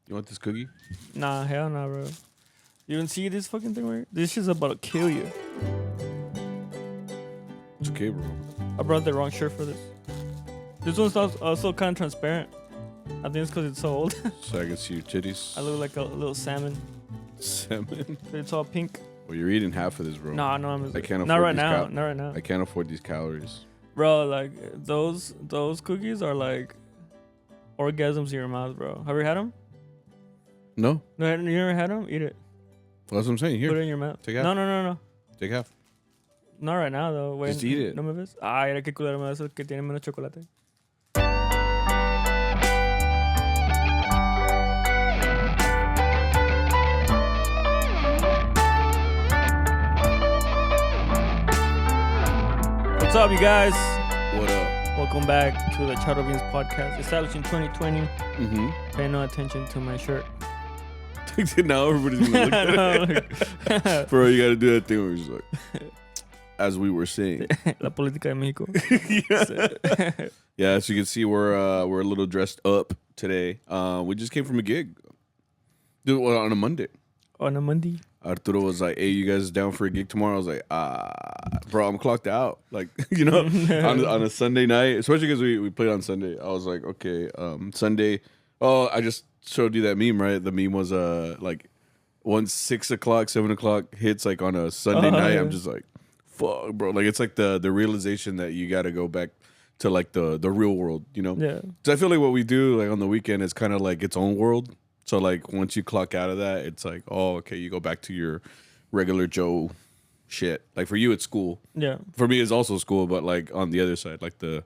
You want this cookie? Nah, hell nah, bro. You don't see this fucking thing right? This shit's about to kill you. It's okay, bro. I brought the wrong shirt for this. This one's also kind of transparent. I think it's because it's so old. So I can see your titties. I look like a little salmon. Salmon? It's all pink. Well, you're eating half of this, bro. No, I'm I can't afford not right these now. Not right now. I can't afford these calories. Bro, like those cookies are like orgasms in your mouth, bro. Have you had them? No. No, you never had them? Eat it. That's what I'm saying. Here. Put it in your mouth. Take half. No. Take half. Not right now, though. Wait, Just eat it. ¿No me ves? Ay, era que culero me ves que tiene menos chocolate. What's up, you guys? What up? Welcome back to the CharroBeans podcast. Established in 2020. Mm-hmm. Pay no attention to my shirt. Now everybody's gonna look at it. Bro, you gotta do that thing where it's like, as we were saying. La política de México. Yeah, as you can see, we're a little dressed up today. We just came from a gig. Dude, well, on a Monday. On a Monday. Arturo was like, hey, you guys down for a gig tomorrow? I was like, bro, I'm clocked out. Like, you know, on a Sunday night, especially because we played on Sunday. I was like, okay, Sunday. Oh, I just showed you that meme, right? The meme was like once 6 o'clock, 7 o'clock hits like on a Sunday night. Yeah. I'm just like, fuck, bro. Like, it's like the realization that you got to go back to like the real world, you know? Yeah. So I feel like what we do like on the weekend is kind of like its own world. So, like, once you clock out of that, it's like, oh, okay, you go back to your regular Joe shit. Like, for you, it's school. Yeah. For me, it's also school, but, like, on the other side, like, the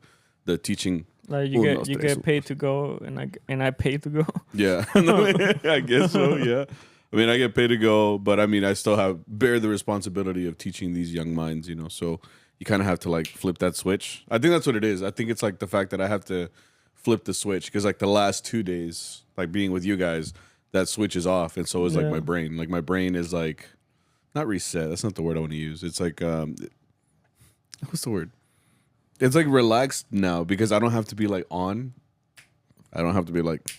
teaching. Like, you get paid to go, and I pay to go. Yeah. I guess so, yeah. I mean, I get paid to go, but, I mean, I still bear the responsibility of teaching these young minds, you know? So, you kind of have to, like, flip that switch. I think that's what it is. I think it's, like, the fact that I have to flip the switch because, like, the last 2 days, like being with you guys, that switch is off, and so is like my brain. Like my brain is like not reset. That's not the word I want to use. It's like what's the word? It's like relaxed now because I don't have to be like on. I don't have to be like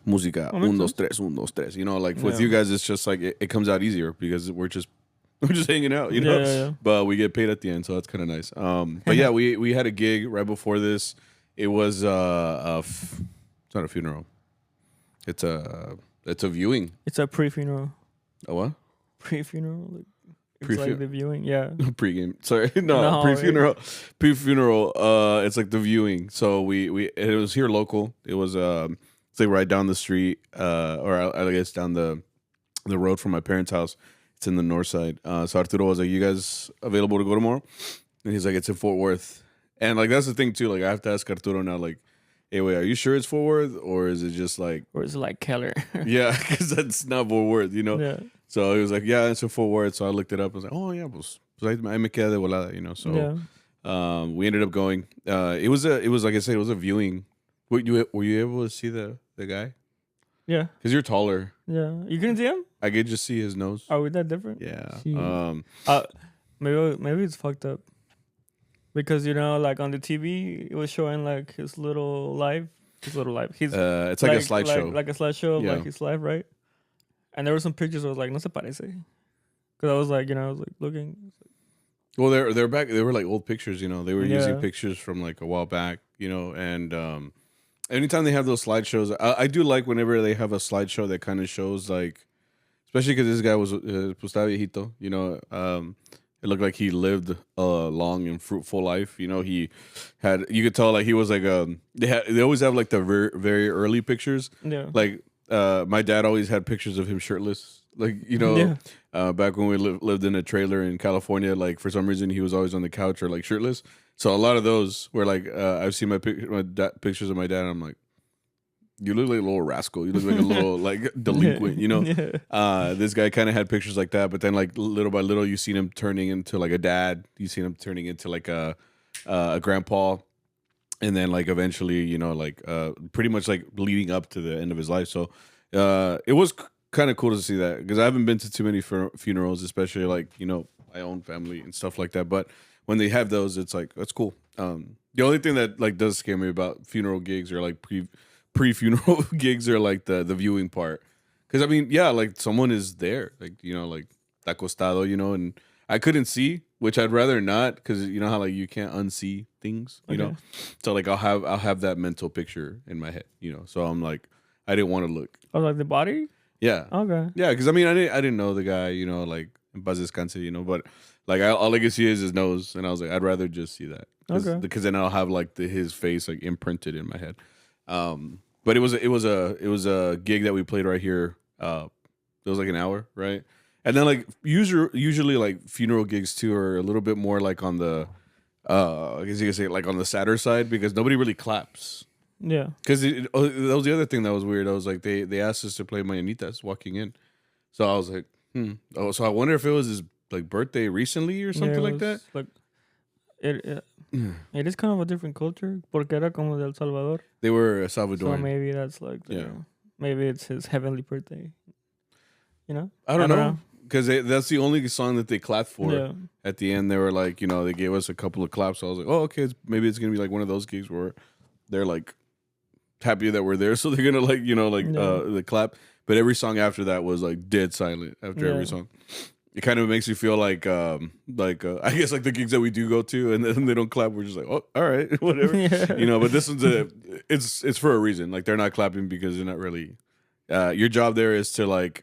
música 1, 2, 3, 1, 2, 3. You know, like with you guys, it's just like it comes out easier because we're just hanging out. You know, Yeah. But we get paid at the end, so that's kind of nice. But yeah, we had a gig right before this. It was it's not a funeral. It's a viewing. It's a pre-funeral. A what? Pre-funeral? Like, it's like the viewing, yeah. Pre-game. Sorry. No, pre-funeral. Pre-funeral. It's like the viewing. So it was here local. It was it's like right down the street, or I guess down the road from my parents' house. It's in the north side. So Arturo was like, you guys available to go tomorrow? And he's like, it's in Fort Worth. And like that's the thing too. Like I have to ask Arturo now, like, hey, wait, are you sure it's Fort Worth, or is it just like... Or is it like Keller? Yeah, because that's not Fort Worth, you know? Yeah. So he was like, yeah, it's in Fort Worth. So I looked it up. I was like, oh, yeah, pues ahí me queda de volada, you know? So we ended up going. It was like I said, it was a viewing. Were you able to see the guy? Yeah. Because you're taller. Yeah. You couldn't see him? I could just see his nose. Are we that different? Yeah. Maybe it's fucked up. Because, you know, like on the TV, it was showing like his little life. He's it's like a slideshow. Like a slideshow of like his life, right? And there were some pictures I was like, no se parece. Because I was like, you know, I was like looking. Well, they're back. They were like old pictures, you know. They were using pictures from like a while back, you know. And anytime they have those slideshows, I do like whenever they have a slideshow that kind of shows like, especially because this guy was estaba viejito, you know. It looked like he lived a long and fruitful life. You know, you could tell like he was like they always have like the very, very early pictures. Yeah. Like my dad always had pictures of him shirtless. Like, you know, back when we lived in a trailer in California, like for some reason he was always on the couch or like shirtless. So a lot of those were like I've seen pictures of my dad and I'm like, you look like a little rascal. You look like a little like delinquent, you know? This guy kind of had pictures like that, but then like little by little, you seen him turning into like a dad. You seen him turning into like a grandpa. And then like eventually, you know, like pretty much like leading up to the end of his life. So it was kind of cool to see that because I haven't been to too many funerals, especially like, you know, my own family and stuff like that. But when they have those, it's like, that's cool. The only thing that like does scare me about funeral gigs or like pre-funeral gigs are like the viewing part. Because I mean, yeah, like someone is there, like like acostado, and I couldn't see, which I'd rather not, because you know how like you can't unsee things, you know. So like I'll have that mental picture in my head, So I'm like, I didn't want to look. Oh, like the body? Yeah. Okay. Yeah, because I mean, I didn't know the guy, like in Paz Descanse, but like all I could see is his nose, and I was like, I'd rather just see that, because then I'll have like his face like imprinted in my head. But it was a gig that we played right here. It was like an hour, right? And then like usually like funeral gigs too are a little bit more like on the I guess you could say like on the sadder side, because nobody really claps. Yeah. Because that was the other thing that was weird. I was like, they asked us to play Mañanitas walking in, so I was like, oh, so I wonder if it was his like birthday recently or something like that. Like it is kind of a different culture, porque era como de El Salvador. They were Salvadoran. So maybe that's like maybe it's his heavenly birthday. I don't know. Because that's the only song that they clapped for. Yeah. At the end, they were like, they gave us a couple of claps. So I was like, oh, okay, maybe it's going to be like one of those gigs where they're like happy that we're there. So they're going to like, the clap. But every song after that was like dead silent after every song. It kind of makes you feel like I guess like the gigs that we do go to and then they don't clap. We're just like, oh, all right, whatever. But this one's it's for a reason. Like they're not clapping because they're not really, your job there is to like,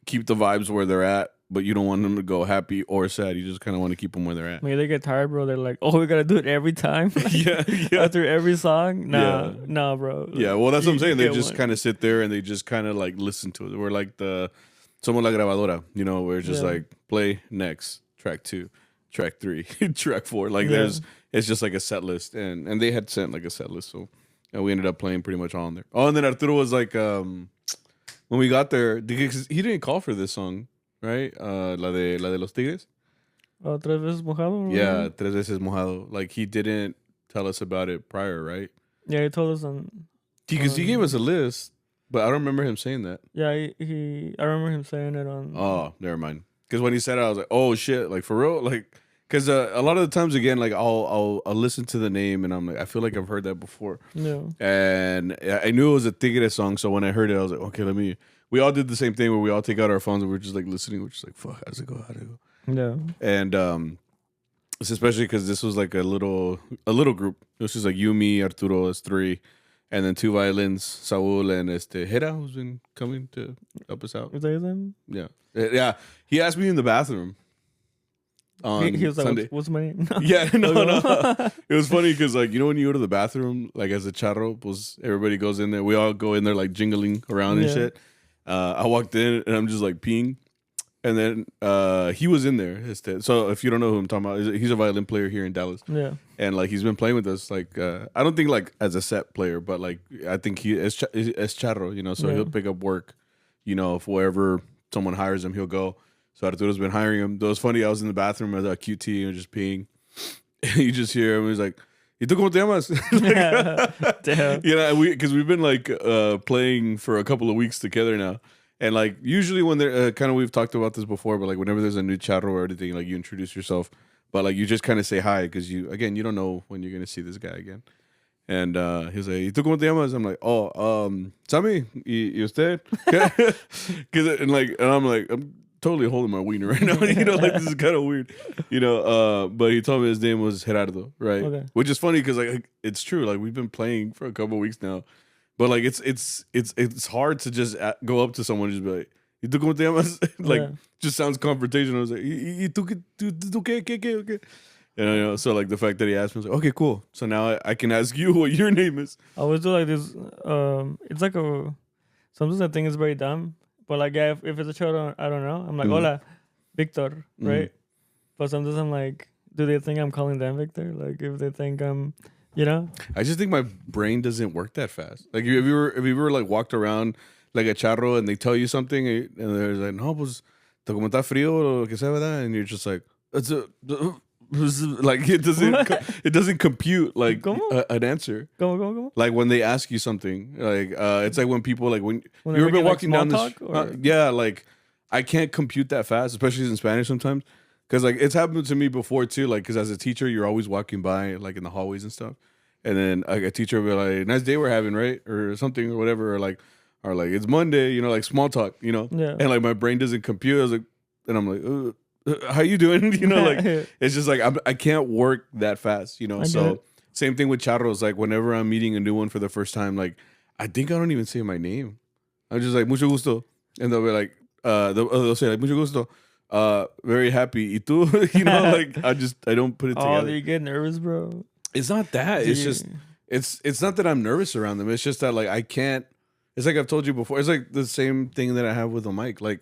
keep the vibes where they're at, but you don't want them to go happy or sad. You just kind of want to keep them where they're at. Maybe they get tired, bro. They're like, oh, we got to do it every time. yeah. After every song? Nah, bro. Yeah, well, that's what I'm saying. They just kind of sit there and they just kind of like listen to it. We're like Somos la grabadora, where it's just like play next, track 2, track 3, track 4. Like it's just like a set list. And they had sent like a set list. So we ended up playing pretty much all on there. Oh, and then Arturo was like, when we got there, because he didn't call for this song, right? La de los Tigres. Oh, Tres Veces Mojado? Yeah, Tres Veces Mojado. Like, he didn't tell us about it prior, right? Yeah, he told us on... Because he gave us a list, but I don't remember him saying that. Yeah, I remember him saying it on... Oh, never mind. Because when he said it, I was like, oh, shit. Like, for real? Like... Because a lot of the times, again, like I'll listen to the name and I'm like, I feel like I've heard that before. Yeah. And I knew it was a Tigre song, so when I heard it, I was like, okay, we all did the same thing where we all take out our phones and we're just like listening. We're just like, fuck, how's it go? How'd it go? Yeah. And it's especially because this was like a little group. It was just like you, me, Arturo, us 3, and then 2 violins, Saul and Hera, who's been coming to help us out. Is that his name? Yeah. Yeah. He asked me in the bathroom. He was Sunday. like, what's my name? No. Yeah, no. It was funny because, like, when you go to the bathroom, like, as a charro, everybody goes in there. We all go in there, like, jingling around and shit. I walked in, and I'm just, like, peeing. And then he was in there. So if you don't know who I'm talking about, he's a violin player here in Dallas. Yeah. And, like, he's been playing with us, like, I don't think, like, as a set player, but, like, I think he is charro, so he'll pick up work, if wherever someone hires him, he'll go. So Arturo's been hiring him. It was funny. I was in the bathroom as a QT and just peeing. And you just hear him. He's like, ¿Y tú cómo te llamas? Damn. Because we've been like playing for a couple of weeks together now. And like usually when they're kind of, we've talked about this before, but like whenever there's a new charro or anything, like you introduce yourself. But like you just kind of say hi because you don't know when you're going to see this guy again. And he's like, ¿Y tú cómo te llamas? I'm like, Sammy, ¿y usted? And I'm like, I'm totally holding my wiener right now. Like this is kind of weird, but he told me his name was Gerardo, right? Okay. Which is funny because like it's true. Like we've been playing for a couple of weeks now, but like it's hard to just go up to someone and just be like, ¿Y tú cómo te llamas? Like just sounds confrontational. I was like, ¿Y tú qué? And so like the fact that he asked me, I was like, okay, cool. So now I can ask you what your name is. I always do like this. It's like sometimes I think it's very dumb. But like, yeah, if it's a show, I don't know. I'm like, hola, Victor, right? But sometimes I'm like, do they think I'm calling them Victor? Like, if they think I'm, I just think my brain doesn't work that fast. Like, if you ever like walked around like a charro and they tell you something and they're like, no, pues, como está frío o lo que sea, ¿verdad? And you're just like, like it doesn't compute like an answer. ¿Cómo? Like when they ask you something, like it's like when people like when you've been like walking down this, yeah, like I can't compute that fast, especially in Spanish sometimes, because like it's happened to me before too. Like because as a teacher, you're always walking by like in the hallways and stuff, and then like a teacher will be like, "Nice day we're having, right?" or something or whatever, or like it's Monday, you know, like small talk, you know. Yeah. And like my brain doesn't compute. I was like, and I'm like, how you doing? You know, like it's just like I can't work that fast, you know. So same thing with charros. Like whenever I'm meeting a new one for the first time, like I think I don't even say my name. I'm just like mucho gusto, and they'll be like, they'll say like mucho gusto, very happy. ¿Y tú? You know, like I don't put it together. Oh, do you get nervous, bro? It's not that. It's just it's not that I'm nervous around them. It's just that like I can't. It's like I've told you before. It's like the same thing that I have with the mic. Like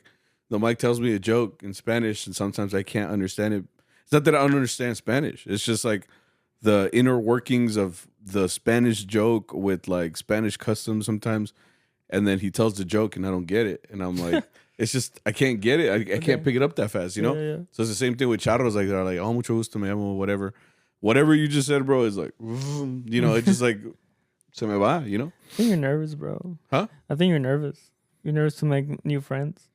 the mic tells me a joke in Spanish, and sometimes I can't understand it. It's not that I don't understand Spanish. It's just like the inner workings of the Spanish joke with like Spanish customs sometimes. And then he tells the joke, and I don't get it, and I'm like, it's just I can't get it. I can't pick it up that fast, you know. Yeah. So it's the same thing with charros. Like they're like, oh, mucho gusto, me llamo, whatever you just said, bro, is like, you know, it's just like, se me va, you know. I think you're nervous, bro. Huh? I think you're nervous. You're nervous to make new friends.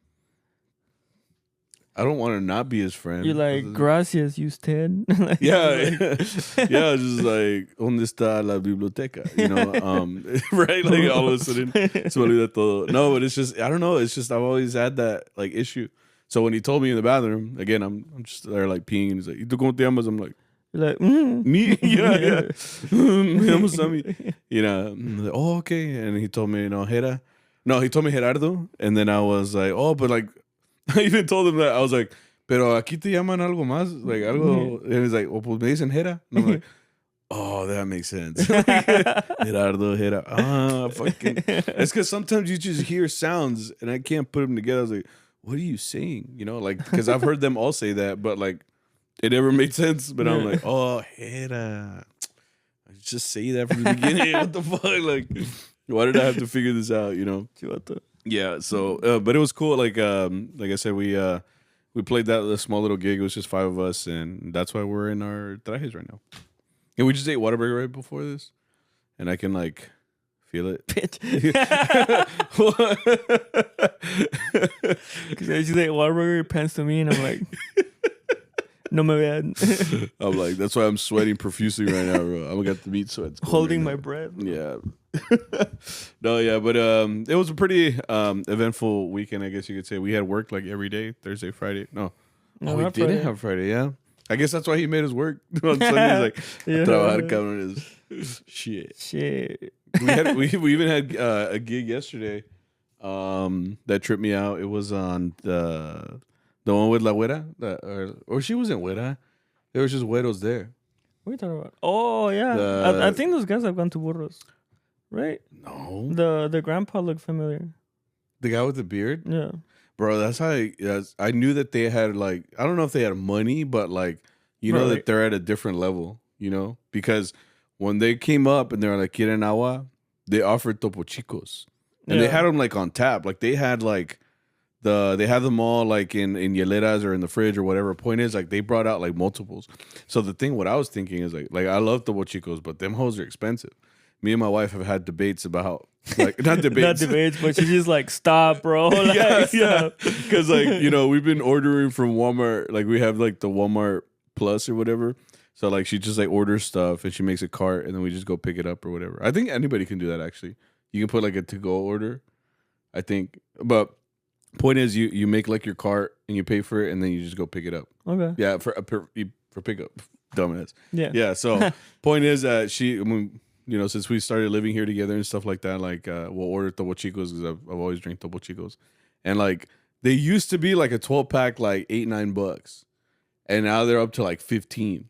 I don't want to not be his friend. You're like, gracias, usted. Like, yeah, yeah, just like, ¿dónde está la biblioteca? You know, right? Like all of a sudden, se me olvida todo. No, but it's just, I don't know. It's just I've always had that like issue. So when he told me in the bathroom, again, I'm just there like peeing, and he's like, ¿Y tú cómo te llamas? I'm like, you're like, me? Yeah. Me llamo Sammy. You know, I'm like, oh, okay. And he told me, you know, he told me Gerardo, and then I was like, oh, but like. I even told him that. I was like, pero aquí te llaman algo más, like algo. And he's like, oh, pues me dicen Jera. And I'm like, oh, that makes sense. Gerardo, Jera. Ah, fucking. It's because sometimes you just hear sounds and I can't put them together. I was like, what are you saying? You know, like, because I've heard them all say that, but like, it never made sense. But I'm like, oh, Jera. I just say that from the beginning. What the fuck? Like, why did I have to figure this out, you know? Yeah, so but it was cool. Like I said, we played that small little gig. It was just 5 of us, and that's why we're in our trajes right now. And we just ate Whataburger right before this, and I can like feel it. Bitch. Because I just ate Whataburger, pants to me, and I'm like, no me vean. I'm like, that's why I'm sweating profusely right now, bro. I'm got the meat sweats. Holding my breath. Yeah. No, yeah, but it was a pretty eventful weekend, I guess you could say. We had work like every day, Thursday, Friday. No, we didn't Friday. have Friday. Yeah, I guess that's why he made us work on Sunday. He's like, trabajar, cabrón, is shit. We even had a gig yesterday that tripped me out. It was on the one with La Güera, or she wasn't Güera. There was just güeros there. What are you talking about? Oh yeah, I think those guys have gone to Burros. Right? No. The grandpa looked familiar. The guy with the beard? Yeah. Bro, that's how I knew that they had like, I don't know if they had money, but like, you know that they're at a different level, you know? Because when they came up and they were like, ¿Quieren agua? They offered Topo Chicos. And they had them like on tap. Like they had like, they had them all like in hieleras or in the fridge or whatever. Point is, like they brought out like multiples. So the thing, what I was thinking is like I love Topo Chicos, but them hoes are expensive. Me and my wife have had debates about like not debates, but she's just like, stop, bro. Like, yeah. Because like, you know, we've been ordering from Walmart. Like we have like the Walmart Plus or whatever. So like she just like orders stuff and she makes a cart and then we just go pick it up or whatever. I think anybody can do that actually. You can put like a to-go order, I think. But point is, you make like your cart and you pay for it and then you just go pick it up. Okay. Yeah, for pickup, dumbass. Yeah. So point is that you know, since we started living here together and stuff like that, like we'll order Topo Chicos because I've always drank Topo Chicos, and like they used to be like a 12-pack like $8-9, and now they're up to like 15,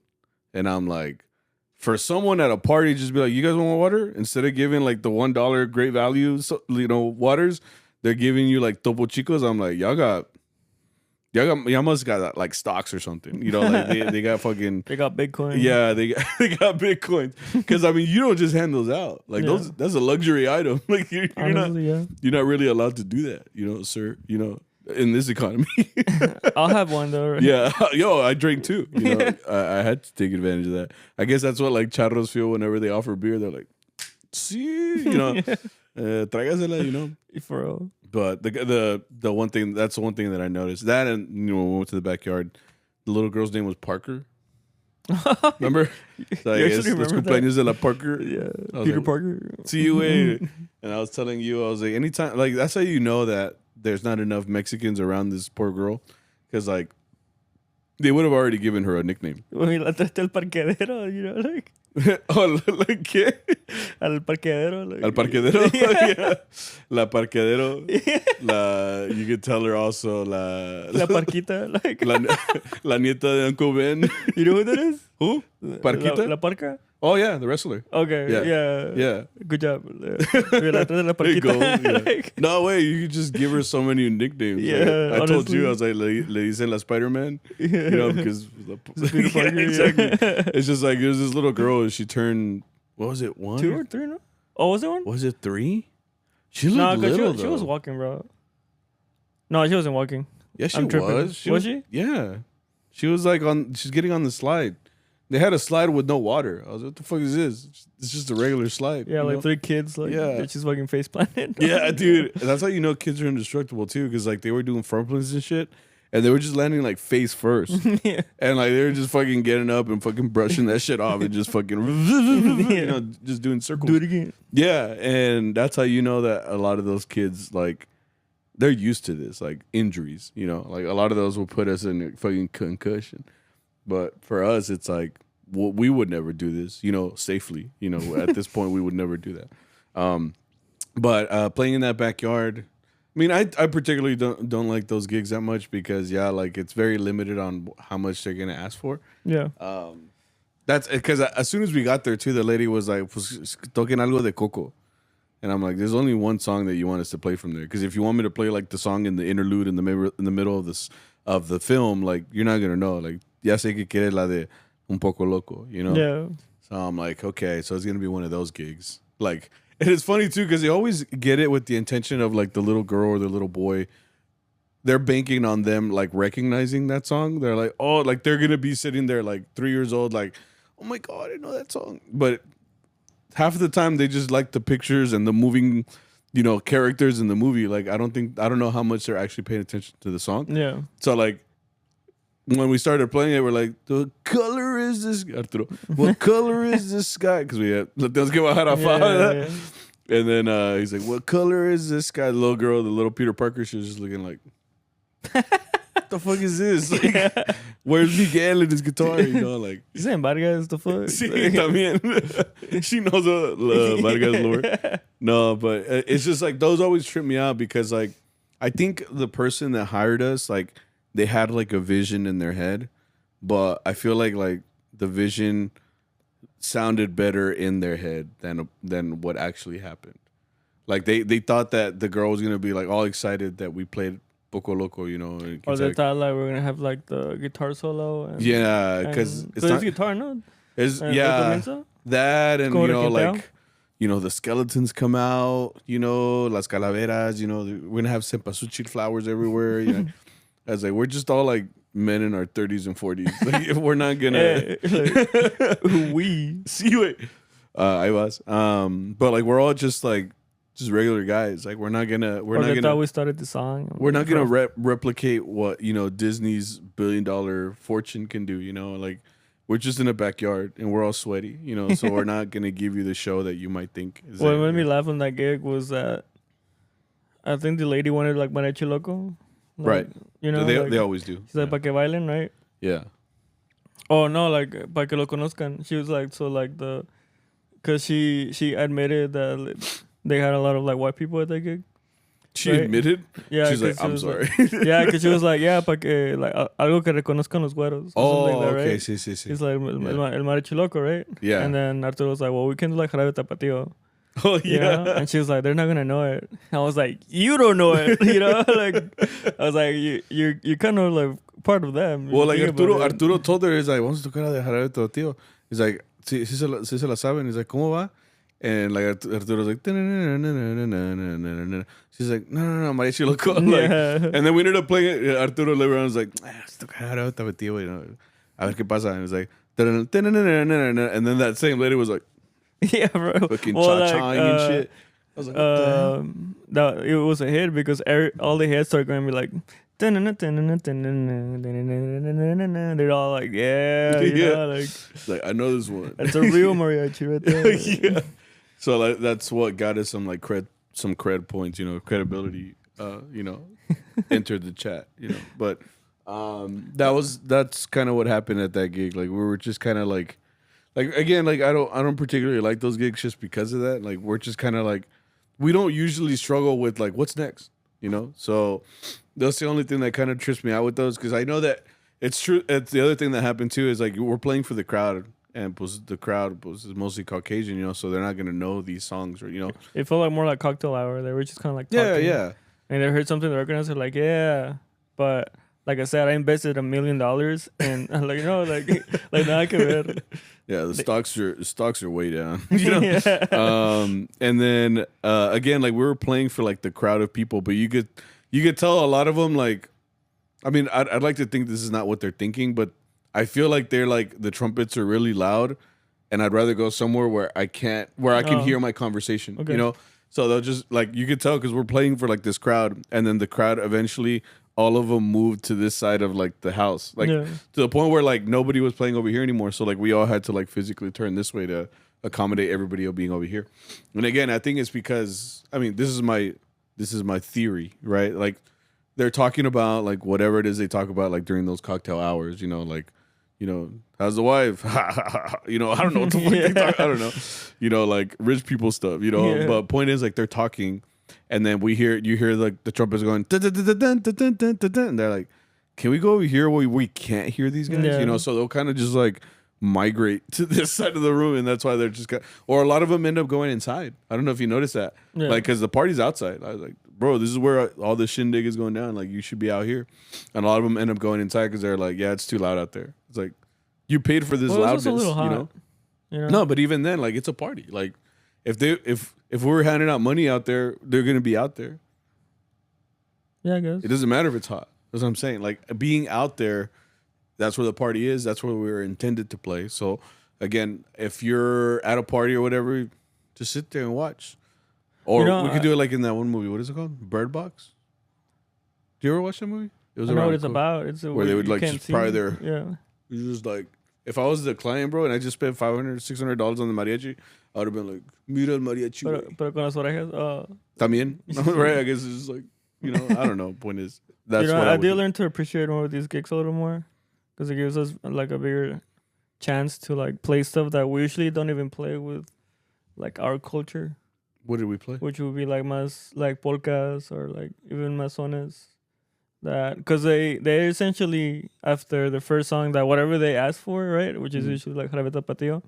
and I'm like, for someone at a party, just be like, you guys want water? Instead of giving like the $1 great value, you know, waters, they're giving you like Topo Chicos. I'm like, y'all must got like stocks or something, you know, like they got fucking. They got Bitcoin. Yeah, they got Bitcoin. Because I mean, you don't just hand those out. Like that's a luxury item. Like you're not really allowed to do that, you know, sir. You know, in this economy. I'll have one though. Right? Yeah, yo, I drank too. You know, I had to take advantage of that. I guess that's what like charros feel whenever they offer beer. They're like, see, you know, tráigasela, you know. For real. But the one thing, that's the one thing that I noticed. That, and you know, when we went to the backyard, the little girl's name was Parker. Remember? Like, actually es remember cumpleaños de la Parker. Yeah, I was Peter like, Parker. See you, wait. And I was telling you, I was like, anytime, like, that's how you know that there's not enough Mexicans around this poor girl. Because, like, they would have already given her a nickname. When we la traste al parqueadero, you know, like. Oh, like, ¿qué? Al parqueadero. Like, Al parquedero. Yeah. Yeah. La parquedero. You could tell her also La parquita, like. la nieta de Uncle Ben. You know who that is? Who? Parquita? La parca? Oh, yeah, the wrestler. Okay, yeah. Good job. La There you parquita. go. Yeah. Like, No way, you could just give her so many nicknames. Yeah, Like, I told honestly. you, I was like, le dicen la Spider-Man. You know, because Peter Parker, yeah. exactly. It's just like there's this little girl. And she turned, what was it, 1? 2 or 3, no? Oh, was it 1? Was it 3? She looked No, because little. she was walking, bro. No, she wasn't walking. Yeah, she I'm tripping. was. Was she? Yeah, she was like she's getting on the slide. They had a slide with no water. I was like, what the fuck is this? It's just a regular slide. Yeah, you like know? 3 kids, like, Yeah. she's fucking face planted. Yeah, dude. That's how you know kids are indestructible too, because like they were doing front flips and shit, and they were just landing like face first, Yeah. and like they were just fucking getting up and fucking brushing that shit off and just fucking, you know, just doing circles. Do it again. Yeah, and that's how you know that a lot of those kids like they're used to this, like injuries. You know, like a lot of those will put us in a fucking concussion, but for us, it's like we would never do this. You know, safely. You know, at this point, we would never do that. But playing in that backyard, I mean, I particularly don't like those gigs that much because like it's very limited on how much they're gonna ask for. Yeah. That's because as soon as we got there too, the lady was like, pues, toquen algo de Coco. And I'm like, there's only one song that you want us to play from there. Because if you want me to play like the song in the interlude in the middle of the film, like you're not gonna know. Like, ya sé que quieres la de Un Poco Loco, you know? Yeah. So I'm like, okay, so it's gonna be one of those gigs. Like, and it's funny too because they always get it with the intention of like the little girl or the little boy. They're banking on them like recognizing that song. They're like, oh, like they're gonna be sitting there like 3 years old, like, oh my god, I know that song. But half of the time they just like the pictures and the moving, you know, characters in the movie. Like I don't know how much they're actually paying attention to the song. Yeah. So like when we started playing it, we're like, the color is this, Arturo. What color is this sky? Because we had let's get Yeah. and then he's like, what color is this guy? The little girl, the little Peter Parker, she was just looking like, what the fuck is this? Like, where's Miguel and his guitar? You know, like. You saying Vargas the fuck? Sí, también. She knows Vargas lore. No, but it's just like those always trip me out because like I think the person that hired us, like they had like a vision in their head, but I feel like the vision sounded better in their head than what actually happened. Like they thought that the girl was gonna be like all excited that we played Poco Loco, you know. Or they thought like we're gonna have like the guitar solo. And, yeah, because it's guitar, no? It's And yeah, that and you know Quintero? like you know the skeletons come out, you know las calaveras, you know we're gonna have cempasúchil flowers everywhere. You know, I was like we're just all like men in our 30s and 40s. Like if we're not gonna we see you. I was but like we're all just regular guys. Like we're not gonna thought we started the song. we're not gonna replicate what you know Disney's $1 billion fortune can do. You know, like we're just in a backyard and we're all sweaty. You know, so we're not gonna give you the show that you might think. Is What made me laugh on that gig was that I think the lady wanted like Mariachi Loco, like, right? You know, They always do. she's like pa que bailen, right? Yeah. Oh no, like pa que lo conozcan. She was like because she admitted that they had a lot of like white people at that gig. She Right. admitted. Yeah, She's 'cause like, I'm was sorry. Yeah, because she was like, yeah, pa que like algo que reconozcan los güeros. or something like that, okay. right? Sí. He's like el mariachi loco, right? Yeah. And then Arturo was like, well, we can do like jarabe tapatío. Oh You yeah. know? And she was like, they're not gonna know it. I was like, you don't know it, you know? Like, I was like, you're kind of like part of them. Well, like Think about it. Arturo told her, he's like, vamos a tocar la de jarabe todo tío. He's like, sí se la saben. He's like, ¿cómo va? And like Arturo's like, she's like, no, Mariachi Loco. Like, Yeah. and then we ended up playing it. Arturo later on was like, let's tocar jarabe todo tío, you know. A ver qué pasa. And it was like, and then that same lady was like, Yeah, bro. fucking Well, like, cha-chaing and shit. I was like, what the hell? That it was a hit because all the heads started going to be like, They're all like, yeah, you know, like I know this one. That's a real mariachi right there. Yeah. So like that's what got us some cred points, you know, credibility. You know, entered the chat, you know. But that's kind of what happened at that gig. Like we were just kind of like again, like I don't particularly like those gigs just because of that. Like we're just kind of like we don't usually struggle with like what's next, you know. So that's the only thing that kind of trips me out with those because I know that it's true. It's the other thing that happened too is like we're playing for the crowd. And the crowd was mostly Caucasian, you know, so they're not gonna know these songs, or you know. It felt like more like cocktail hour. They were just kind of like talking. Yeah. And they heard something the organizer like, yeah, but like I said, I invested $1 million, and I'm like, no, like now I can ver. Yeah, the stocks are way down, you know. Yeah. And then again, like we were playing for like the crowd of people, but you could tell a lot of them like, I mean, I'd like to think this is not what they're thinking, but I feel like they're like the trumpets are really loud, and I'd rather go somewhere where I can hear my conversation. Okay. You know, so they'll just like you could tell because we're playing for like this crowd, and then the crowd eventually all of them moved to this side of like the house, like to the point where like nobody was playing over here anymore. So like we all had to like physically turn this way to accommodate everybody being over here. And again, I think it's because I mean this is my theory, right? Like they're talking about like whatever it is they talk about like during those cocktail hours, you know, like. You know, how's the wife? You know, I don't know what the fuck they talk. I don't know. You know, like rich people stuff. You know, but point is, like they're talking, and then you hear like the trumpets going, and they're like, "Can we go over here where we can't hear these guys?" You know, so they'll kind of just like migrate to this side of the room, and that's why they're just or a lot of them end up going inside. I don't know if you noticed that, like because the party's outside. I was like, bro, this is where all the shindig is going down. Like you should be out here, and a lot of them end up going inside because they're like, yeah, it's too loud out there. It's like you paid for this loudness, you know? No, but even then, like it's a party. Like if we were handing out money out there, they're gonna be out there. Yeah, I guess it doesn't matter if it's hot. That's what I'm saying. Like being out there, that's where the party is. That's where we were intended to play. So again, if you're at a party or whatever, just sit there and watch. Or we could do it like in that one movie. What is it called? Bird Box. Do you ever watch that movie? It was I know what it's about. It's where they would like just pry their. Yeah. It's just like if I was the client, bro, and I just spent $500, $600 on the mariachi, I would have been like, mira el mariachi. Pero con las orejas. También, right? I guess it's just like you know, I don't know. Point is, that's what I did learn to appreciate more of these gigs a little more because it gives us like a bigger chance to like play stuff that we usually don't even play with, like our culture. What did we play? Which would be like más like polkas or like even masones. That because they essentially after the first song that whatever they asked for, right, which is usually like Jarabe Tapatío,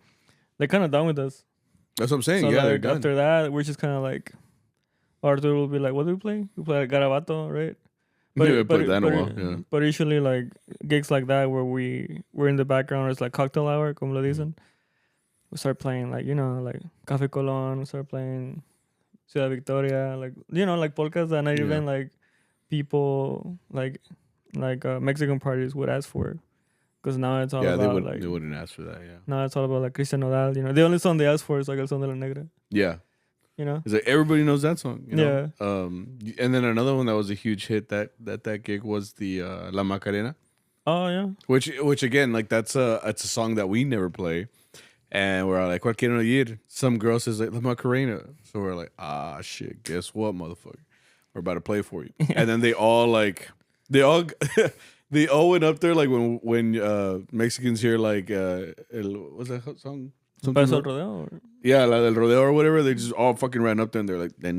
they're kind of done with us. That's what I'm saying. So yeah, like, after that, we're just kind of like Arthur will be like, "What do we play? We play like Garabato, right?" But usually like gigs like that where we're in the background, it's like cocktail hour, como lo dicen. We start playing like like Café Colón. We start playing Ciudad Victoria, like like polkas that not even like people like Mexican parties would ask for, because now it's all about they wouldn't ask for that. Yeah. Now it's all about like Cristian Nodal. The only song they ask for is like El Son de la Negra. Yeah. It's like everybody knows that song. Yeah. And then another one that was a huge hit that gig was the La Macarena. Oh yeah. Which again, like it's a song that we never play. And we're like, ¿Cuál quieren oír? Some girl says like La Macarena. So we're like, shit, guess what, motherfucker? We're about to play for you. And then they all they all went up there like when Mexicans hear like what's that song? Paso el rodeo? Yeah, la del rodeo or whatever. They just all fucking ran up there and they're like, like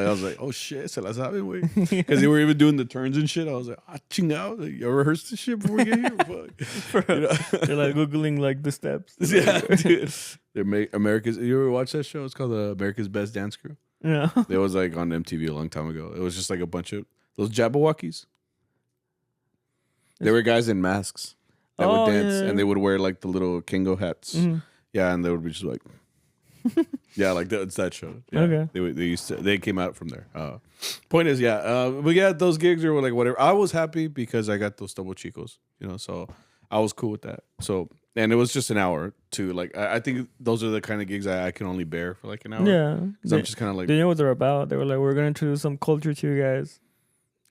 I was like, oh shit, se la saben, güey. Because they were even doing the turns and shit. I was like, chingao, like, you rehearsed this shit before we get here? Fuck. They're like Googling like the steps. Yeah, dude. They're America's. You ever watch that show? It's called America's Best Dance Crew. Yeah. It was like on MTV a long time ago. It was just like a bunch of those Jabberwockies. They were guys in masks that would dance, and they would wear like the little Kingo hats. Mm-hmm. Yeah, and they would be just like, yeah, like it's that show. Yeah, okay. They came out from there. Point is, but yeah, those gigs are like whatever. I was happy because I got those double chicos, so I was cool with that. So. And it was just an hour too. Like I think those are the kind of gigs I can only bear for like an hour. Yeah, because I'm just kind of like. They know what they're about. They were like, we're gonna introduce some culture to you guys.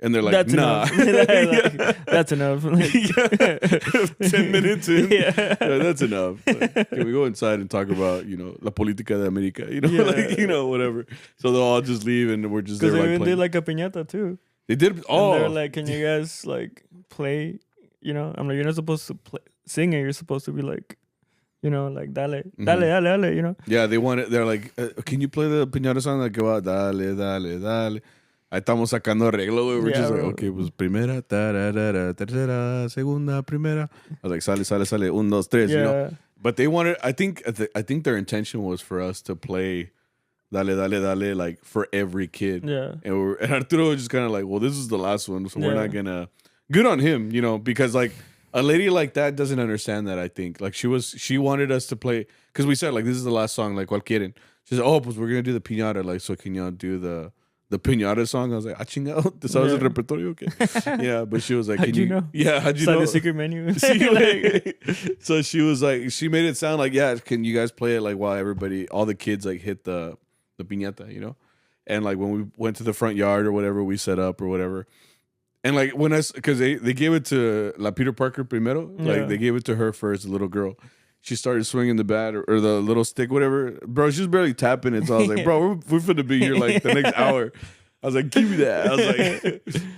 And they're like, that's nah. enough. That's enough. 10 minutes in. Yeah. That's enough. Like, can we go inside and talk about, la política de América? Whatever. So they'll all just leave and we're just there. Because they like, even did like a piñata too. They did. Oh. And they're like, can you guys like play? I'm like, you're not supposed to sing it. You're supposed to be like, like dale, dale. Yeah, they want it. They're like, can you play the piñata song that go out? Dale, dale, dale. Ahí estamos sacando arreglo, güey. We're just like, okay, pues primera, tararara, tercera, segunda, primera. I was like, sale, un, dos, tres, But they wanted, I think their intention was for us to play dale, dale, dale, like for every kid. Yeah. And Arturo was just kind of like, well, this is the last one, so we're not gonna. Good on him, because like a lady like that doesn't understand that. I think like she wanted us to play because we said like this is the last song, like ¿cuál quieren? She said, oh, pues we're gonna do the piñata, like so can y'all do the piñata song? I was like, chingado, this was el repertorio, okay? Yeah, but she was like, how'd you know? Yeah, how'd you it's know? Like the secret menu. So she was like, she made it sound like, yeah, can you guys play it like while all the kids like hit the piñata, And like when we went to the front yard or whatever, we set up or whatever. And like because they gave it to La Peter Parker primero, like they gave it to her first, the little girl. She started swinging the bat or the little stick, whatever. Bro, she was barely tapping it. So I was like, bro, we're finna be here like the next hour. I was like, give me that. I was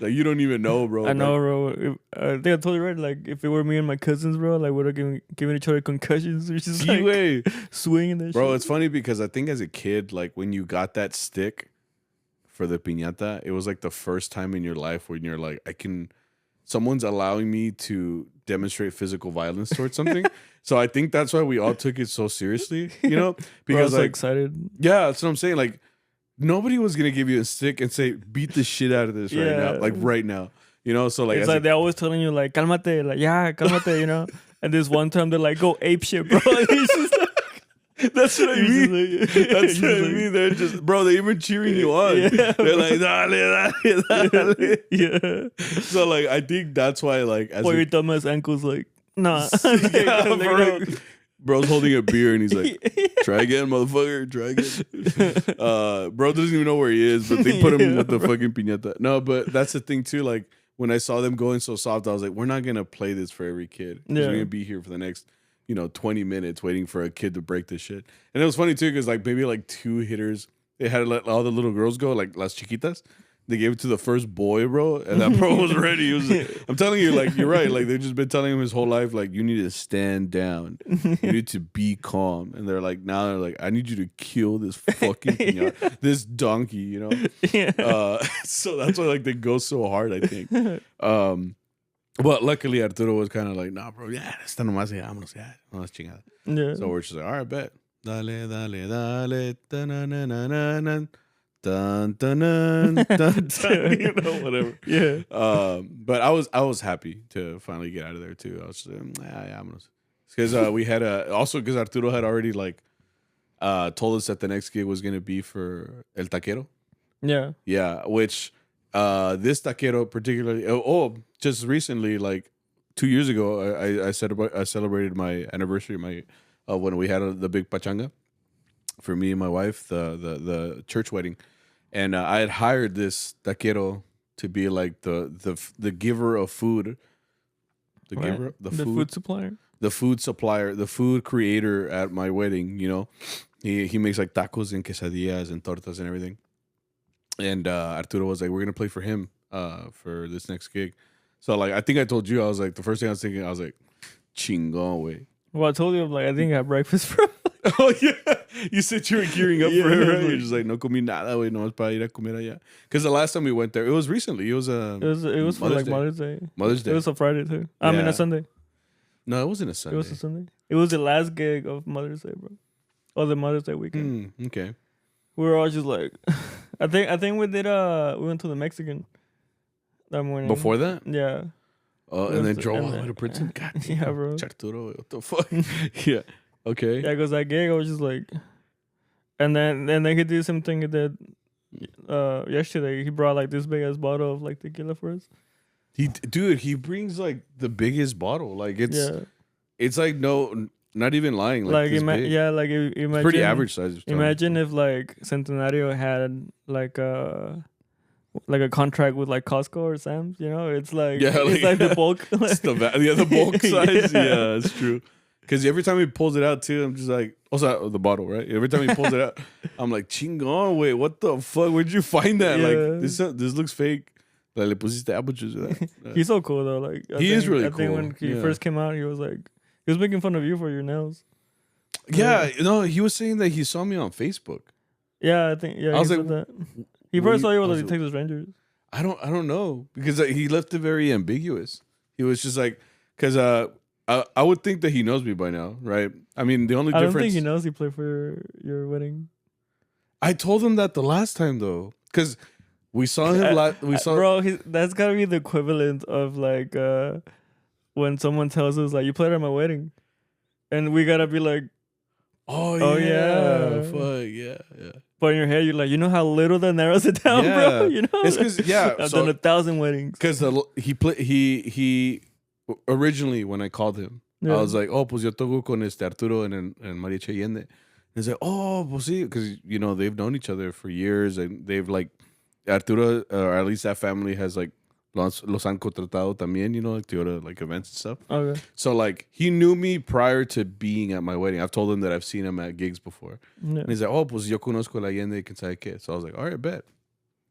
like, you don't even know, bro. I know, bro. I think I told you right. Like, if it were me and my cousins, bro, like, would have giving each other concussions. We're just like swinging that shit. Bro, it's funny because I think as a kid, like, when you got that stick for the piñata, it was like the first time in your life when you're like, someone's allowing me to demonstrate physical violence towards something. So I think that's why we all took it so seriously, because bro, I was like excited. Yeah, that's what I'm saying. Like, nobody was gonna give you a stick and say beat the shit out of this right now, like right now. So like it's like they're always telling you like cálmate, like cálmate, And this one time they're like go ape shit, bro. That's what I mean. That's what I mean. They're just, bro, they're even cheering you on. Yeah, they're like, dale, dale, dale. Yeah. So like, I think that's why like, as your dumbass ankle's like, nah. Bro's holding a beer and he's like, try again, motherfucker, try again. Bro doesn't even know where he is, but they put him with the fucking piñata. No, but that's the thing too. Like when I saw them going so soft, I was like, we're not gonna play this for every kid. We're gonna be here for the next 20 minutes waiting for a kid to break this shit. And it was funny too, because like maybe like 2 hitters, they had to let all the little girls go, like las chiquitas. They gave it to the first boy, bro, and that bro was ready. I'm telling you, like, you're right. Like, they've just been telling him his whole life, like, you need to stand down. You need to be calm. And they're like, now they're like, I need you to kill this fucking piñata, this donkey, So that's why, like, they go so hard, I think. But luckily, Arturo was kind of like, nah, bro, esta nomás, vámonos, vámonos chingada. Yeah. So we're just like, all right, bet. Dale, dale, dale, ta-na-na-na-na-na. Dun, dun, dun, dun, dun, whatever. Yeah. But I was happy to finally get out of there too. I was just, I'm gonna, because we had also because Arturo had already like told us that the next gig was gonna be for El Taquero. Yeah. Yeah, which this taquero particularly. Just recently, like 2 years ago, I celebrated my anniversary, when we had the big pachanga for me and my wife, the church wedding. And I had hired this taquero to be like the giver of food, food supplier, the food creator at my wedding. He makes like tacos and quesadillas and tortas and everything. And Arturo was like, we're gonna play for him for this next gig. So like, I think I told you, I was like, the first thing I was thinking, I was like, chingón, way. Well, I told you, like, I think I had breakfast for. Oh yeah, you said you were gearing up for it, right? You're just like, no comí nada, güey, no es para ir a comer allá. Because the last time we went there, it was recently. It was for like Mother's Day. Mother's Day. It was a Friday too. I mean a Sunday. No, it wasn't a Sunday. It was a Sunday. It was the last gig of Mother's Day, bro. Or the Mother's Day weekend. Okay. We were all just like, I think we did. We went to the Mexican that morning. Before that? Yeah. And then drove all the way to Princeton. God damn, yeah, bro. Arturo, what the fuck? Yeah. Okay. Yeah, because that gig, I was just like, and then he did something he did yesterday. He brought like this big ass bottle of like tequila for us. He brings like the biggest bottle. Like it's like not even lying. Like this big. Yeah, like imagine it's pretty average size. Imagine if like Centenario had like like a contract with like Costco or Sam's. You know, it's like it's like the bulk. It's the bulk size. Yeah, it's true. Because every time he pulls it out too, I'm just like, also the bottle, right? Every time he pulls it out, I'm like, chingon, wait, what the fuck? Where'd you find that? Like this looks fake. Like le pusiste apple juice. He's so cool though. Like he is really I cool. think when he first came out, he was making fun of you for your nails. Yeah, he was saying that he saw me on Facebook. Yeah, I think. Yeah, I was like, that. He first saw you with the Texas Rangers. I don't know because he left it very ambiguous. He was just like, because I would think that he knows me by now, right? I mean, the only difference. I don't think he knows he played for your wedding. I told him that the last time though, because we saw him. Bro, that's gotta be the equivalent of like when someone tells us like you played at my wedding, and we gotta be like, oh yeah, fuck yeah. But in your head, you're like, you know how little that narrows it down, bro. You know, it's because I've done 1,000 weddings. Because he originally when I called him, I was like, oh, pues yo toco con Arturo and Mariachi. And he's like, oh, pues sí, because they've known each other for years, and they've like Arturo, or at least that family has like los han contratado también, like to go to like events and stuff. Okay. So like he knew me prior to being at my wedding. I've told him that I've seen him at gigs before. Yeah. And he's like, oh, pues yo conozco la Allende, que sabe qué. So I was like, all right, bet.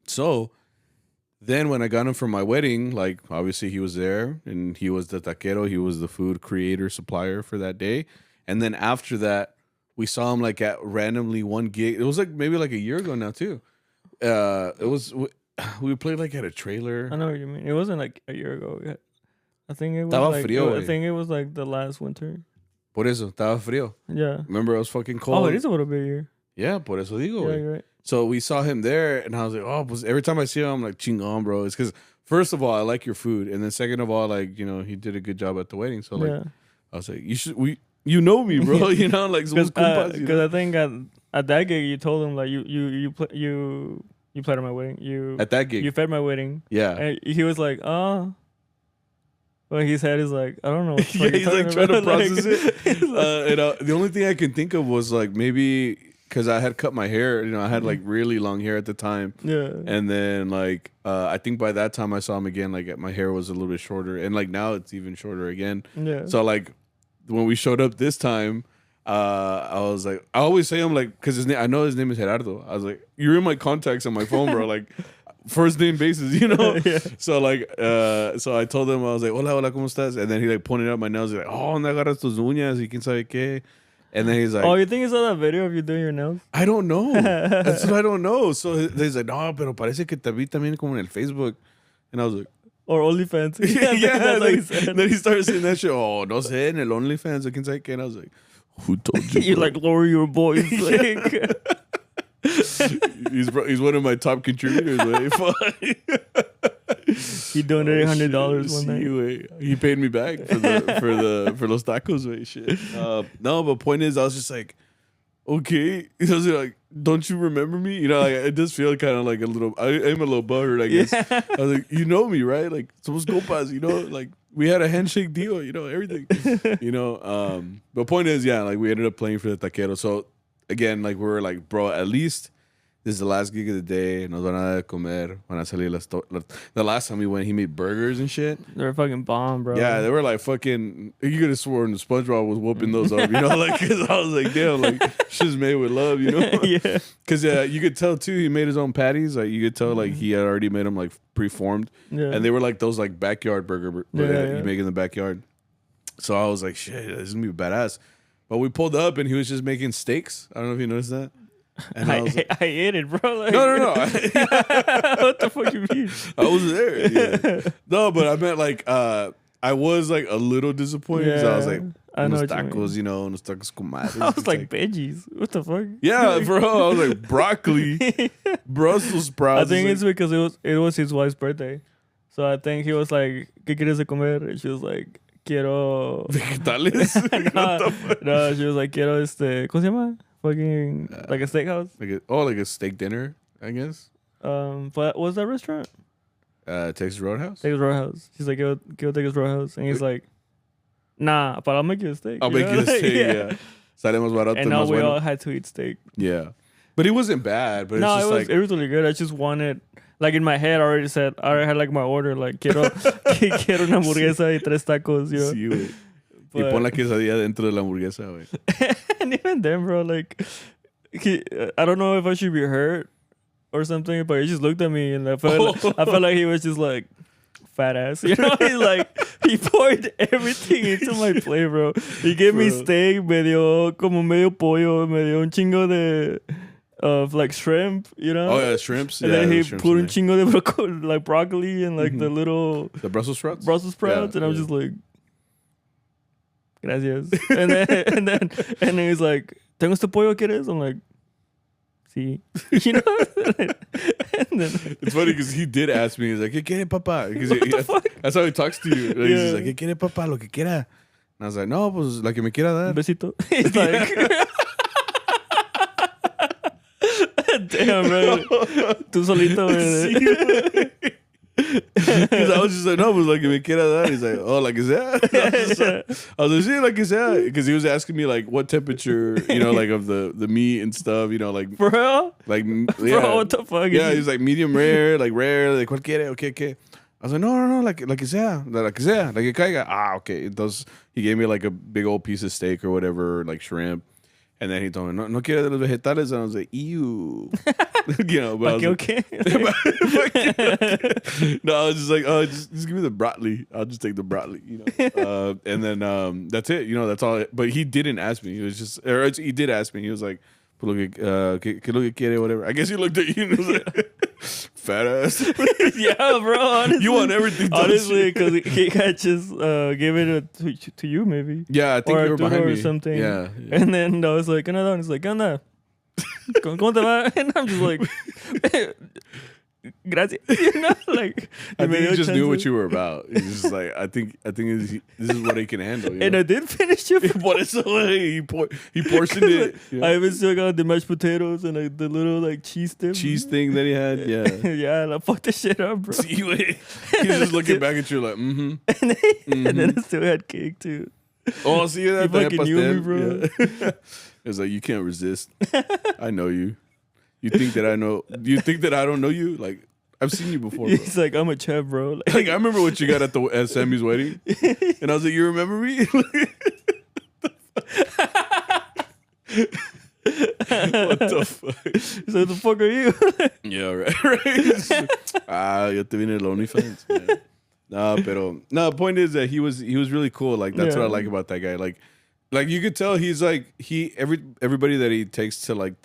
So then when I got him for my wedding, like obviously he was there and he was the taquero. He was the food creator supplier for that day. And then after that, we saw him like at randomly one gig. It was like maybe like a year ago now too. We played like at a trailer. I know what you mean. It wasn't like a year ago. I think it was I think it was like the last winter. Por eso, estaba frío. Yeah. Remember, it was fucking cold. Oh, it is a little bit here. Yeah, por eso digo. Yeah, you're right. So we saw him there, and I was like, oh, pues every time I see him, I'm like, chingon, bro. It's because, first of all, I like your food. And then second of all, like, he did a good job at the wedding. So, like, I was like, you know me, bro. Like, somos compas. Because I think at that gig, you told him, like, you played at my wedding. At that gig. You fed my wedding. Yeah. And he was like, oh. Well, his head is like, I don't know. Yeah, he's like trying to process it. The only thing I can think of was like maybe because I had cut my hair. I had like really long hair at the time. Yeah. And then like I think by that time I saw him again. Like my hair was a little bit shorter, and like now it's even shorter again. Yeah. So like when we showed up this time, I was like, I always say him like because I know his name is Gerardo. I was like, you're in my contacts on my phone, bro. Like. First name basis, Yeah. So like, so I told him, I was like, hola, ¿cómo estás? And then he like pointed out my nails. He's like, oh, ¿dónde agarras tus uñas? Y quién sabe qué. And then he's like, oh, you think he saw that video of you doing your nails? I don't know. That's what I don't know. So he's like, no, pero parece que te vi también como en el Facebook. And I was like, or OnlyFans. Yeah. Then he started saying that shit. Oh, no sé, en el OnlyFans. Quién sabe qué. And I was like, who told you? You're like, lower your voice. Like. He's one of my top contributors. He donated $100 one night. He paid me back for los tacos. Shit. No, but point is, I was just like, okay. He was like, don't you remember me? Like, I just feel kind of like a little. I am a little butthurt, I guess. Yeah. I was like, you know me, right? Like, somos compas. Like we had a handshake deal. Everything. But point is, yeah, like we ended up playing for the taquero. So. Again, like we were like, bro, at least this is the last gig of the day. Nos van a dar de comer. Van a salir the last time we went, he made burgers and shit. They were fucking bomb, bro. Yeah, they were like fucking. You could have sworn the SpongeBob was whooping those up. Like cause I was like, damn, like shit's made with love, Yeah. Because you could tell too, he made his own patties. Like you could tell, like he had already made them like preformed. Yeah. And they were like those like backyard burger yeah. you make in the backyard. So I was like, shit, this is gonna be badass. But we pulled up and he was just making steaks. I don't know if you noticed that. And I ate it, bro. Like, no. What the fuck you mean? I was there. Yeah. No, but I meant like I was like a little disappointed because I was like, unos tacos, unos tacos con madre. I was like veggies. What the fuck? Yeah, bro. I was like broccoli, Brussels sprouts. I think it's because it was his wife's birthday, so I think he was like, ¿Qué quieres de comer? And she was like, quiero vegetales. no, she was like, quiero ¿cómo se llama? Fucking like a steakhouse. Like a steak dinner, I guess. But what was that restaurant? Texas Roadhouse. Texas Roadhouse. She's like, go Texas Roadhouse, and he's like, nah, but I'll make you a steak. I'll make you a steak. Yeah. Sale más barato. And now we all had to eat steak. Yeah. But it wasn't bad. But no, it's just it was really good. I just wanted, like in my head, I already had like my order, like quiero una hamburguesa y 3 tacos, yo. Sí, güey. Y pon la quesadilla dentro de la hamburguesa, güey. And even then, bro, like, I don't know if I should be hurt or something, but he just looked at me and I felt like he was just like, fat ass, you know. He's like, he poured everything into my plate, bro. He gave me steak, me dio como medio pollo, me dio un chingo of like shrimp, you know. Oh yeah, shrimps. And then he put un chingo de broccoli and like the Brussels sprouts. And I'm just like, gracias. And then he's like, ¿tengo este pollo quieres? I'm like, sí. You know? And then, it's funny because he did ask me, he's like, ¿qué quiere papá? Fuck? That's how he talks to you. Like, he's like, ¿qué quiere papá? Lo que quiera. And I was like, no, pues la que me quiera dar. Un besito. He's like, damn, bro. Tú solito, güey. Because I was just like, no, pues la que me quiera dar. He's like, oh, like, is that? I was like, sí, like, is that? Because he was asking me, like, what temperature, you know, like, of the meat and stuff, you know, like. For real? Like, yeah. Bro, what the fuck? Yeah, he was like, medium rare, like, ¿cuál quiere? Okay. I was like, no, like que sea, like que caiga. Ah, okay. Entonces, he gave me, like, a big old piece of steak or whatever, like, shrimp. And then he told me, no quiere de los vegetales. And I was like, ew. You know, but okay. No, I was just like, oh, just give me the broccoli. I'll just take the broccoli, you know. And then that's it. You know, that's all. But he didn't ask me. He was just, or he did ask me. He was like, ¿qué lo que quiere, whatever. I guess he looked at you and was like, fat ass. Yeah, bro. Honestly, you want everything. Honestly, because he had just gave it to you, maybe. Yeah, I think you were behind me. Or something. Yeah. And then I was like, ¿qué onda? And he's like, ¿qué onda? ¿Cómo te va? And I'm just like, gracias. You know, like, I think he just knew what you were about. He's just like, I think this is what he can handle. You know? And I did finish it. But it's he portioned it. Yeah. I even still got the mashed potatoes and like the little like cheese dip. Cheese thing that he had. Yeah. Yeah, and I fucked the shit up, bro. See, he's just looking back at you like, And then I still had cake too. Oh, see that? You fucking knew me, bro. Yeah. It's like, you can't resist. I know you. You think that I know? You think that I don't know you? Like, I've seen you before, bro. He's like, I'm a chef, bro. Like, I remember what you got at Sammy's wedding, and I was like, you remember me? What the fuck? So the fuck are you? Yeah, right. Ya te viene el OnlyFans. Yeah. No. The point is that he was really cool. Like, that's what I like about that guy. Like you could tell he's like everybody that he takes to like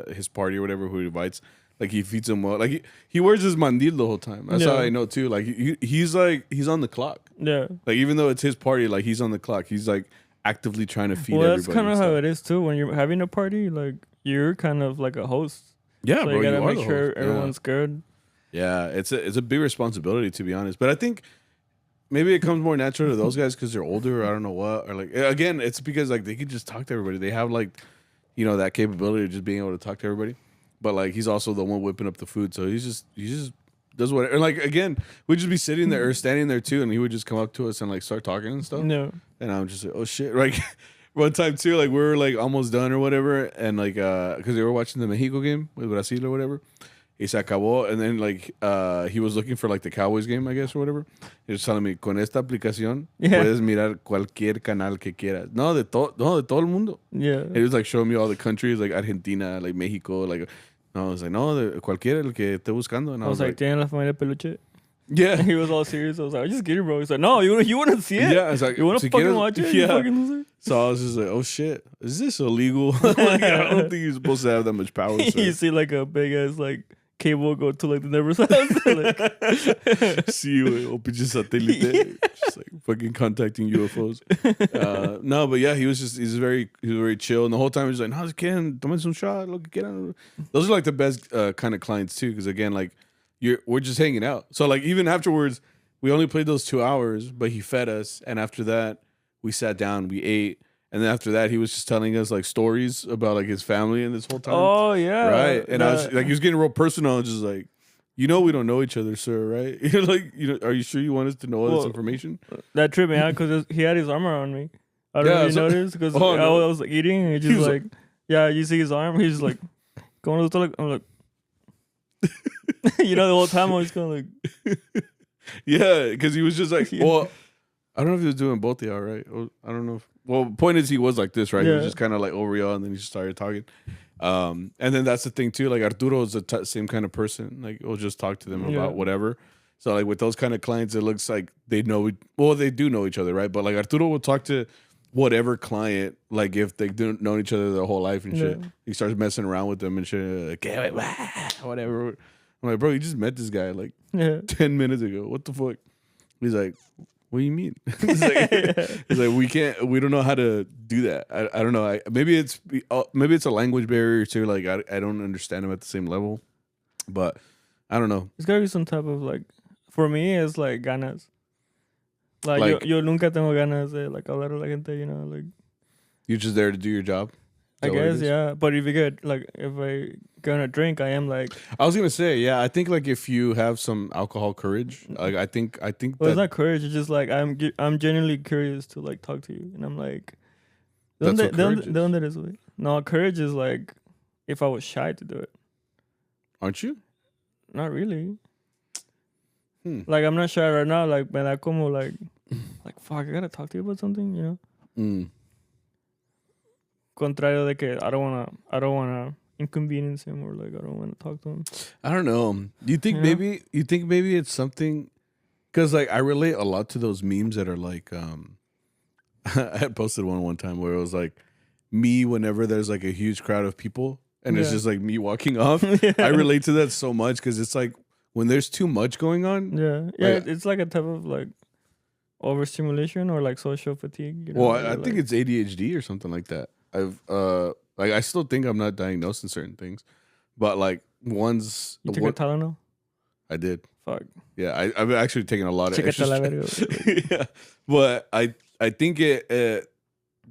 his party or whatever who he invites, like he feeds them well. Like he wears his mandil the whole time. That's how I know too. Like he's on the clock. Yeah. Like even though it's his party, like he's on the clock. He's like actively trying to feed everybody. Well, that's kind of how it is too. When you're having a party, like you're kind of like a host. Yeah, so bro. You gotta make sure everyone's good. Yeah, it's a big responsibility, to be honest. But I think maybe it comes more natural to those guys because they're older. Or I don't know what. Or like again, it's because like they can just talk to everybody. They have like, you know, that capability of just being able to talk to everybody. But like he's also the one whipping up the food, so he just does whatever. And like again, we'd just be sitting there or standing there too, and he would just come up to us and like start talking and stuff. No. And I'm just like, oh shit! Like one time too, like we were like almost done or whatever, and like because they were watching the Mexico game with Brazil or whatever. Y se acabó, and then like he was looking for like the Cowboys game, I guess, or whatever. He was telling me, con esta aplicación puedes mirar cualquier canal que quieras. No, de todo el mundo. Yeah. And he was like showing me all the countries, like Argentina, like Mexico, like no, I was like, no, de cualquiera el que esté buscando. And I was like, ¿tienen la familia peluche? Yeah. And he was all serious. I was like, I just get it, bro. He's like, no, you want to see it? Yeah, I was like, you want to fucking watch it? Yeah. You fucking loser? So I was just like, oh shit, is this illegal? Like, I don't think you're supposed to have that much power. You see like a big ass like cable go to like the neighbor's house. Like, see, o pinche satélite, just like fucking contacting UFOs. No, but yeah, he's very chill, and the whole time he's like, no, just kidding, tomen some shot, look, get on. Those are like the best kind of clients too, because again, like we're just hanging out. So like even afterwards, we only played those 2 hours, but he fed us, and after that, we sat down, we ate. And then after that, he was just telling us like stories about like his family and this whole time. Oh yeah, right. And I was like, he was getting real personal, just like, we don't know each other, sir, right? You're like, are you sure you want us to know all this information? That tripped me out because he had his arm around me. I don't know if you noticed because I was like eating and he just like, yeah, you see his arm. He's just like, Como le gusta, like, I'm like, you know, the whole time I was kind of like, yeah, because he was just like, well, I don't know if he was doing both of y'all, right? I don't know. Well, point is, he was like this, right? He was just kind of like over y'all, and then he just started talking. And then that's the thing too. Like Arturo is the same kind of person. Like we'll just talk to them about whatever. So like with those kind of clients, it looks like they know. Well, they do know each other, right? But like Arturo will talk to whatever client, like if they don't know each other their whole life and shit. He starts messing around with them and shit. Like, whatever. I'm like, bro, you just met this guy like 10 minutes ago. What the fuck? He's like, what do you mean? He's like, we don't know how to do that. I don't know. Maybe it's a language barrier too. Like I don't understand him at the same level, but I don't know. It's gotta be some type of like, for me, it's like ganas. Like yo nunca tengo ganas de like hablar a la gente, you know, like. You're just there to do your job? I guess, yeah. But if you get, like, if I gonna drink, I am like. I was gonna say, yeah. I think like if you have some alcohol courage, like I think. Well, it's not courage. It's just like I'm genuinely curious to like talk to you, and I'm like. That's what courage is. No, courage is like if I was shy to do it. Aren't you? Not really. Like I'm not shy right now. Like when I come like fuck, I gotta talk to you about something, you know. Contrario de que I don't wanna inconvenience him, or like I don't want to talk to him. I don't know. Do you think maybe it's something? Because like I relate a lot to those memes that are like I had posted one time where it was like me whenever there's like a huge crowd of people and it's just like me walking off. I relate to that so much because it's like when there's too much going on. Like, it's like a type of like overstimulation or like social fatigue. You know, well, I think it's ADHD or something like that. I've like I still think I'm not diagnosed in certain things, but like once you took a Tylenol. I did. Fuck. Yeah, I've actually taken a lot of extra. Yeah, but I think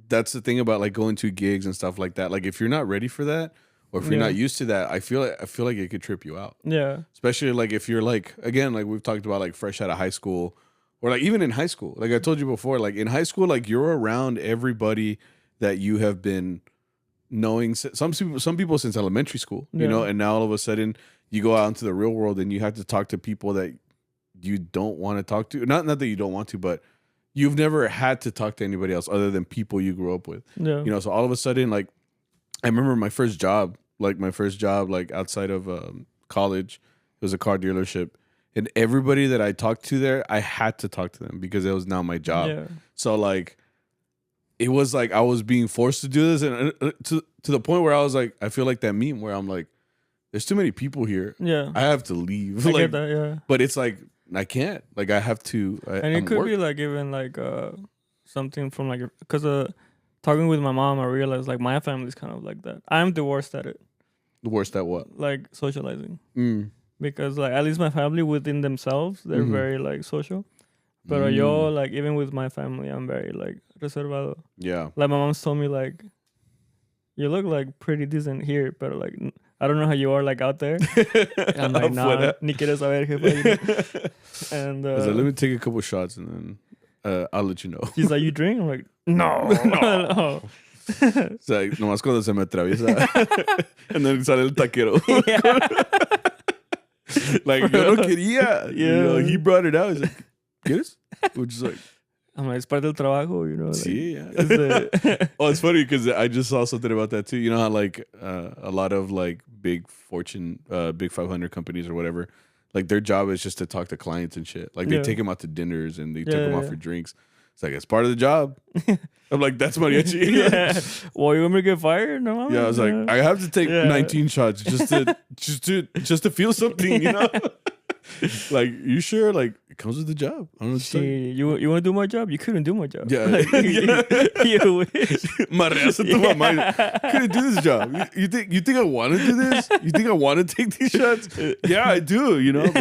that's the thing about like going to gigs and stuff like that. Like if you're not ready for that, or if you're not used to that, I feel like it could trip you out. Yeah. Especially like if you're like, again, like we've talked about like fresh out of high school, or like even in high school. Like I told you before, like in high school, like you're around everybody that you have been knowing some people since elementary school, you know, and now all of a sudden you go out into the real world and you have to talk to people that you don't want to talk to. Not that you don't want to, but you've never had to talk to anybody else other than people you grew up with. Yeah. You know, so all of a sudden, like I remember my first job, like outside of college, it was a car dealership. And everybody that I talked to there, I had to talk to them because it was now my job. Yeah. So like, it was like I was being forced to do this, and to the point where I was like, I feel like that meme where I'm like, there's too many people here. Yeah, I have to leave. I get that, yeah. But it's like I can't. Like I have to. And it could be like even like something from like because talking with my mom, I realized like my family's kind of like that. I'm the worst at it. The worst at what? Like socializing. Because like at least my family within themselves, they're very like social. But yo, like even with my family, I'm very like reservado. Yeah. Like my mom's told me like, you look like pretty decent here, but like I don't know how you are like out there. I'm like, nah, ni quieres saber, jefe. And I was like, let me take a couple shots and then I'll let you know. She's like, you drink? I'm like, no. It's like, nomás cuando se me atraviesa. And then sale el taquero. Like, yo no quería. Yeah. You know, he brought it out. He's like, ¿quieres? Which is like, I'm like, it's part del trabajo, you know. Like, sí, yeah. Oh, it's funny because I just saw something about that too. You know how like a lot of like big Fortune, big 500 companies or whatever, like their job is just to talk to clients and shit. Like they take them out to dinners and they take them out for drinks. It's like, it's part of the job. I'm like, that's Mariachi. Yeah. Well, you want me to get fired? No. Yeah, I was like, I have to take 19 shots just to feel something, you know? Like, you sure? Like, it comes with the job. I don't know. See, you want to do my job? You couldn't do my job. Yeah. Like, you wish. Couldn't do this job. You think I want to do this? You think I want to take these shots? Yeah, I do, you know,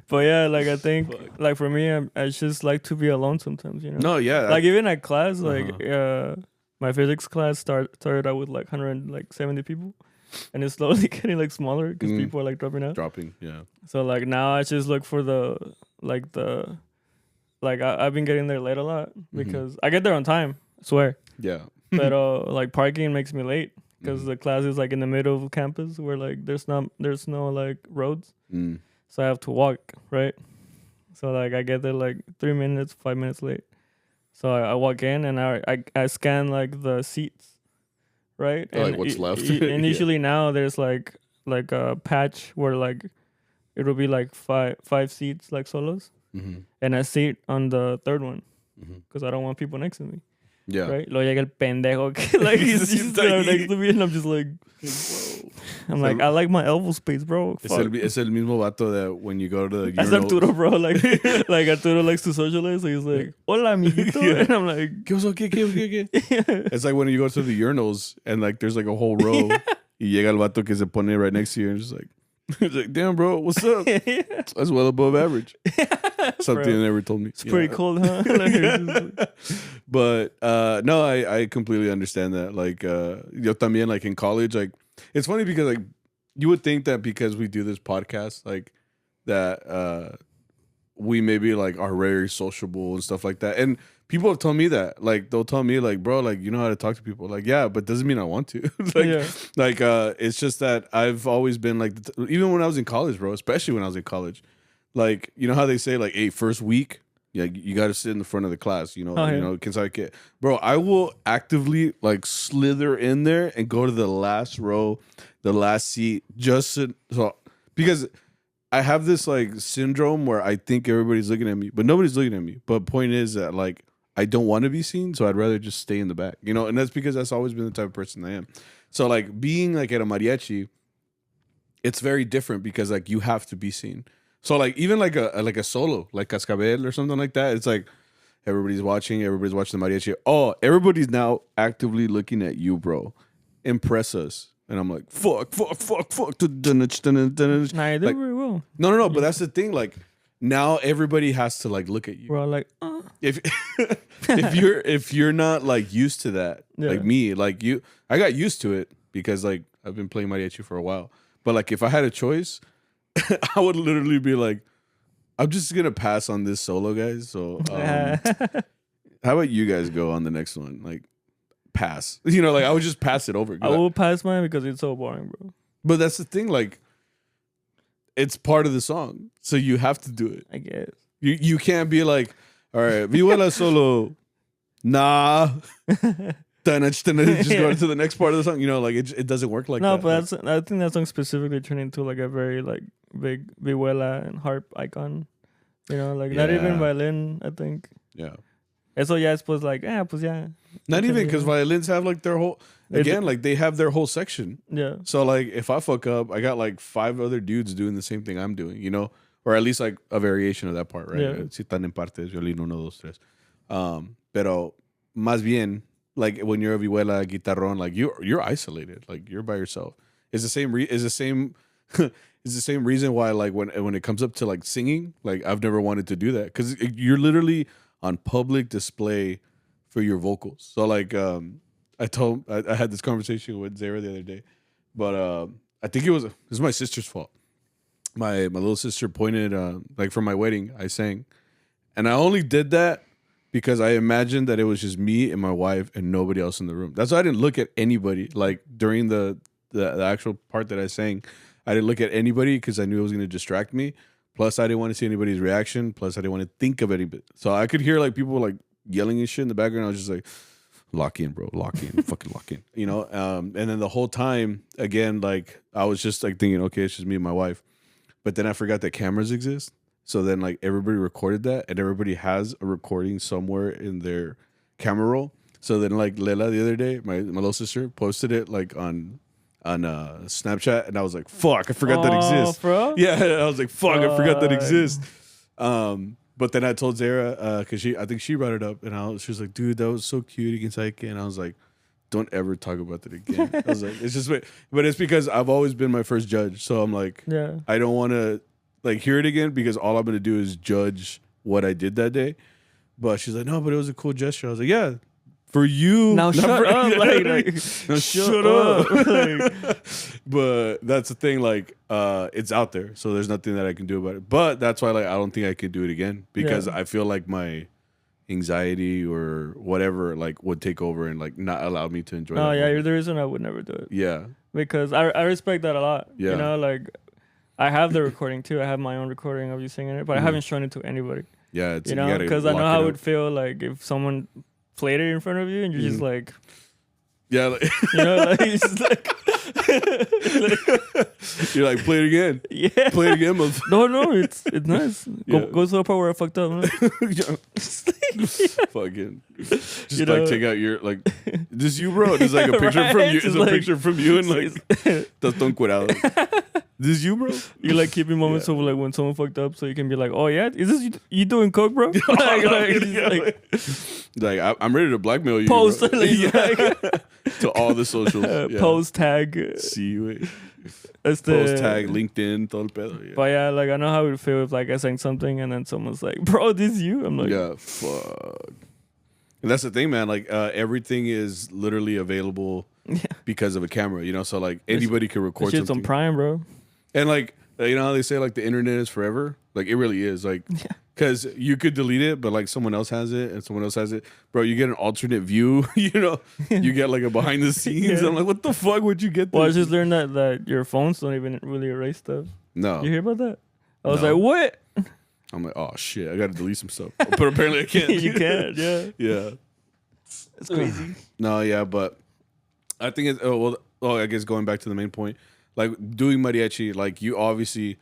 but yeah, like I think like for me, I just like to be alone sometimes, you know. No, yeah. Like even at class, like my physics class started out with like 170 people. And it's slowly getting like smaller because people are like dropping out. Yeah. So like now I just look for I've been getting there late a lot because I get there on time, I swear. Yeah. But like parking makes me late because the class is like in the middle of campus where like there's no like roads, so I have to walk, right? So like I get there like 3 minutes, 5 minutes late. So I walk in and I scan like the seats, right? And like what's left. And usually now there's like a patch where like it'll be like five seats like solos, and I sit on the third one because I don't want people next to me. Yeah. Right? Luego llega el pendejo que like he's next to me and I'm just like, whoa. I'm like, I like my elbow space, bro. Es el mismo vato that when you go to the That's Arturo, bro. Like Arturo likes to socialize, so he's like, hola, amiguito. Yeah. And I'm like, ¿Qué? It's like when you go to the urinals and like there's like a whole row. Y llega el vato que se pone right next to you and just like, he's like, damn, bro, what's up? That's well above average. Something they never told me. It's pretty cold, huh? But no, I completely understand that. Like, yo también, like in college, like it's funny because like you would think that because we do this podcast, like that we maybe like are very sociable and stuff like that. And people have told me that. Like they'll tell me like, bro, like you know how to talk to people. Like, yeah, but doesn't mean I want to. It's just that I've always been like, even when I was in college, bro, especially when I was in college, like, you know how they say like, hey, first week, yeah, you got to sit in the front of the class, you know, bro, I will actively like slither in there and go to the last row, the last seat, because I have this like syndrome where I think everybody's looking at me, but nobody's looking at me. But point is that like I don't want to be seen, so I'd rather just stay in the back, you know. And that's because that's always been the type of person I am. So like being like at a mariachi, it's very different because like you have to be seen. So like even like a solo, like Cascabel or something like that, it's like everybody's watching the mariachi. Oh, everybody's now actively looking at you, bro. Impress us. And I'm like, fuck. Nah, they like, very well. No, but that's the thing. Like now everybody has to like look at you. We're all like, if you're not like used to that, like me, like you, I got used to it because like I've been playing mariachi for a while. But like if I had a choice, I would literally be like, I'm just gonna pass on this solo, guys. So how about you guys go on the next one? Like pass. You know, like I would just pass it over. I will pass mine because it's so boring, bro. But that's the thing, like it's part of the song. So you have to do it. I guess. You can't be like, all right, Vihuela solo. Nah. Just go to the next part of the song. You know, like it doesn't work like that. No, but I think that song specifically turned into like a very like big Vihuela and harp icon. You know, like not even violin, I think. Yeah. And so it's supposed like, pues yeah. Not even because violins have like their whole like they have their whole section. Yeah. So like if I fuck up, I got like 5 other dudes doing the same thing I'm doing, you know? Or at least like a variation of that part, right? Yeah. Si están en partes, violín 1, 2, 3. Pero más bien, like when you're a vihuela, guitarrón, like you're isolated, like you're by yourself. It's the same it's the same reason why like when it comes up to like singing, like I've never wanted to do that because you're literally on public display for your vocals. So like I had this conversation with Zara the other day, but I think it was my sister's fault. My little sister pointed like for my wedding, I sang, and I only did that because I imagined that it was just me and my wife and nobody else in the room. That's why I didn't look at anybody. Like during the actual part that I sang, I didn't look at anybody because I knew it was going to distract me. Plus, I didn't want to see anybody's reaction. Plus, I didn't want to think of anybody. So I could hear like people like yelling and shit in the background. I was just like, lock in, bro, lock in, fucking lock in, you know? And then the whole time, again, like I was just like thinking, okay, it's just me and my wife. But then I forgot that cameras exist. So then like everybody recorded that and everybody has a recording somewhere in their camera roll. So then like Lela the other day, my little sister posted it like on Snapchat, and I was like, fuck, I forgot that exists. Bro? Yeah, I was like, fuck, I forgot that exists. But then I told Zara, because I think she brought it up, and she was like, dude, that was so cute against Ike. And I was like, don't ever talk about that again. I was like, it's just, but it's because I've always been my first judge. So I'm like, I don't want to like hear it again because all I'm going to do is judge what I did that day. But she's like, no, but it was a cool gesture. I was like, yeah, for you. Now shut up. Now shut up. But that's the thing, like, it's out there. So there's nothing that I can do about it. But that's why like I don't think I could do it again because I feel like my anxiety or whatever like would take over and like not allow me to enjoy. No, yeah, you're the reason I would never do it. Yeah, because I respect that a lot. Yeah. You know, like I have the recording too. I have my own recording of you singing it, but I haven't shown it to anybody. Yeah, it's, you know, because I know how it would feel like if someone played it in front of you and you're just like, yeah, like, you know, like it's just like, you're like, play it again. Yeah, play it again. No, it's nice. Go to the part where I fucked up. Fucking, just like take out your like, this you, bro. There's like a picture Right? from you. Just It's like- a picture from you and like, that's encuerado. This you, bro. You like keeping moments of like when someone fucked up, so you can be like, "Oh yeah, is this you doing coke, bro?" like I'm ready to blackmail you. Post bro. like, To all the socials. post tag. See you. Post Post tag, LinkedIn, todo el pedo. Yeah. But yeah, like I know how it would feel if like I sang something and then someone's like, "Bro, this you?" I'm like, yeah, fuck. And that's the thing, man. Like everything is literally available because of a camera. You know, so like anybody can record shit's something. on Prime, bro. And like you know how they say like the internet is forever. Like it really is. Like because you could delete it, but like someone else has it and someone else has it. Bro, you get an alternate view. You know, you get like a behind the scenes. I'm like, what the fuck would you get? Well, I just learned that your phones don't even really erase stuff. No, You hear about that? I was like, what? I'm like, oh shit, I got to delete some stuff. But apparently I can't. You can't. Yeah, Yeah. it's crazy. No, yeah, but I think it's I guess going back to the main point, like doing mariachi, like you obviously,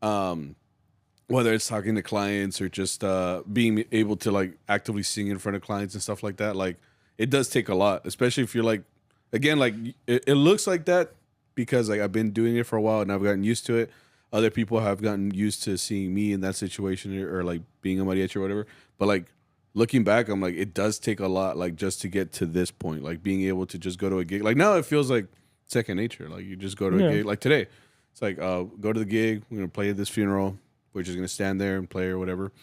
whether it's talking to clients or just being able to like actively sing in front of clients and stuff like that, like it does take a lot, especially if you're like, again, like it looks like that because like I've been doing it for a while and I've gotten used to it. Other people have gotten used to seeing me in that situation or like being a mariachi or whatever. But like looking back, I'm like, it does take a lot, like just to get to this point, like being able to just go to a gig. Like now it feels like second nature. Like you just go to a gig. Like today, it's like go to the gig. We're gonna play at this funeral. We're just gonna stand there and play or whatever.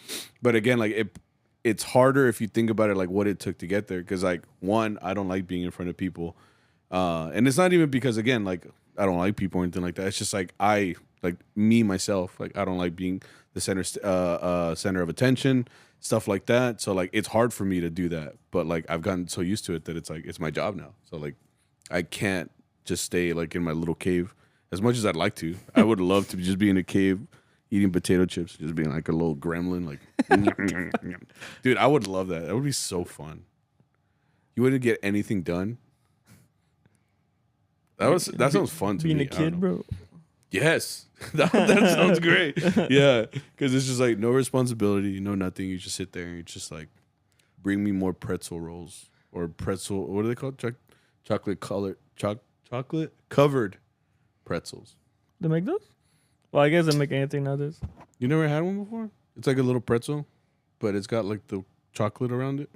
But again, like it's harder if you think about it, like what it took to get there. Because like one, I don't like being in front of people, and it's not even because again, like I don't like people or anything like that. It's just like me myself, like I don't like being the center of attention, stuff like that. So like it's hard for me to do that. But like I've gotten so used to it that it's like it's my job now. So like I can't just stay like in my little cave as much as I'd like to. I would love to just be in a cave eating potato chips, just being like a little gremlin, like dude, I would love that. That would be so fun. You wouldn't get anything done. That sounds fun to me. Being a kid, bro. Yes, that sounds great. Yeah, because it's just like no responsibility, no nothing. You just sit there and you just like bring me more pretzel rolls or pretzel. What are they called? Chocolate covered pretzels. They make those? Well, I guess they make anything nowadays. You never had one before? It's like a little pretzel, but it's got like the chocolate around it.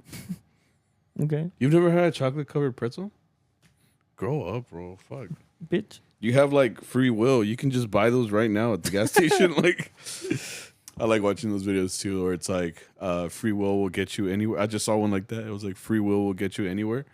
Okay. You've never had a chocolate covered pretzel? Grow up, bro. Fuck. Bitch. You have like free will. You can just buy those right now at the gas station. Like, I like watching those videos too, where it's like, free will get you anywhere. I just saw one like that. It was like, free will get you anywhere.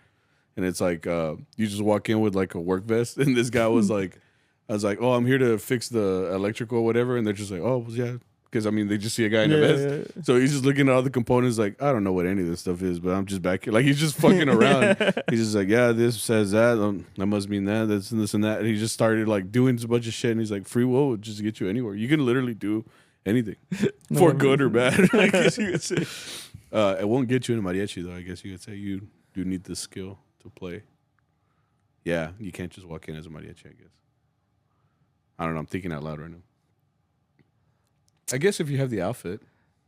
And it's like, you just walk in with like a work vest. And this guy was like, I was like, oh, I'm here to fix the electrical or whatever. And they're just like, oh, well, yeah. Because, I mean, they just see a guy in a vest. Yeah. So he's just looking at all the components like, I don't know what any of this stuff is, but I'm just back here. Like, he's just fucking around. He's just like, yeah, this says that. That must mean that. That's and this and that. And he just started, like, doing a bunch of shit. And he's like, free will would just get you anywhere. You can literally do anything for good or bad, I guess you could say. It won't get you in a mariachi, though. I guess you could say you do need the skill to play. Yeah, you can't just walk in as a mariachi, I guess. I don't know. I'm thinking out loud right now. I guess if you have the outfit.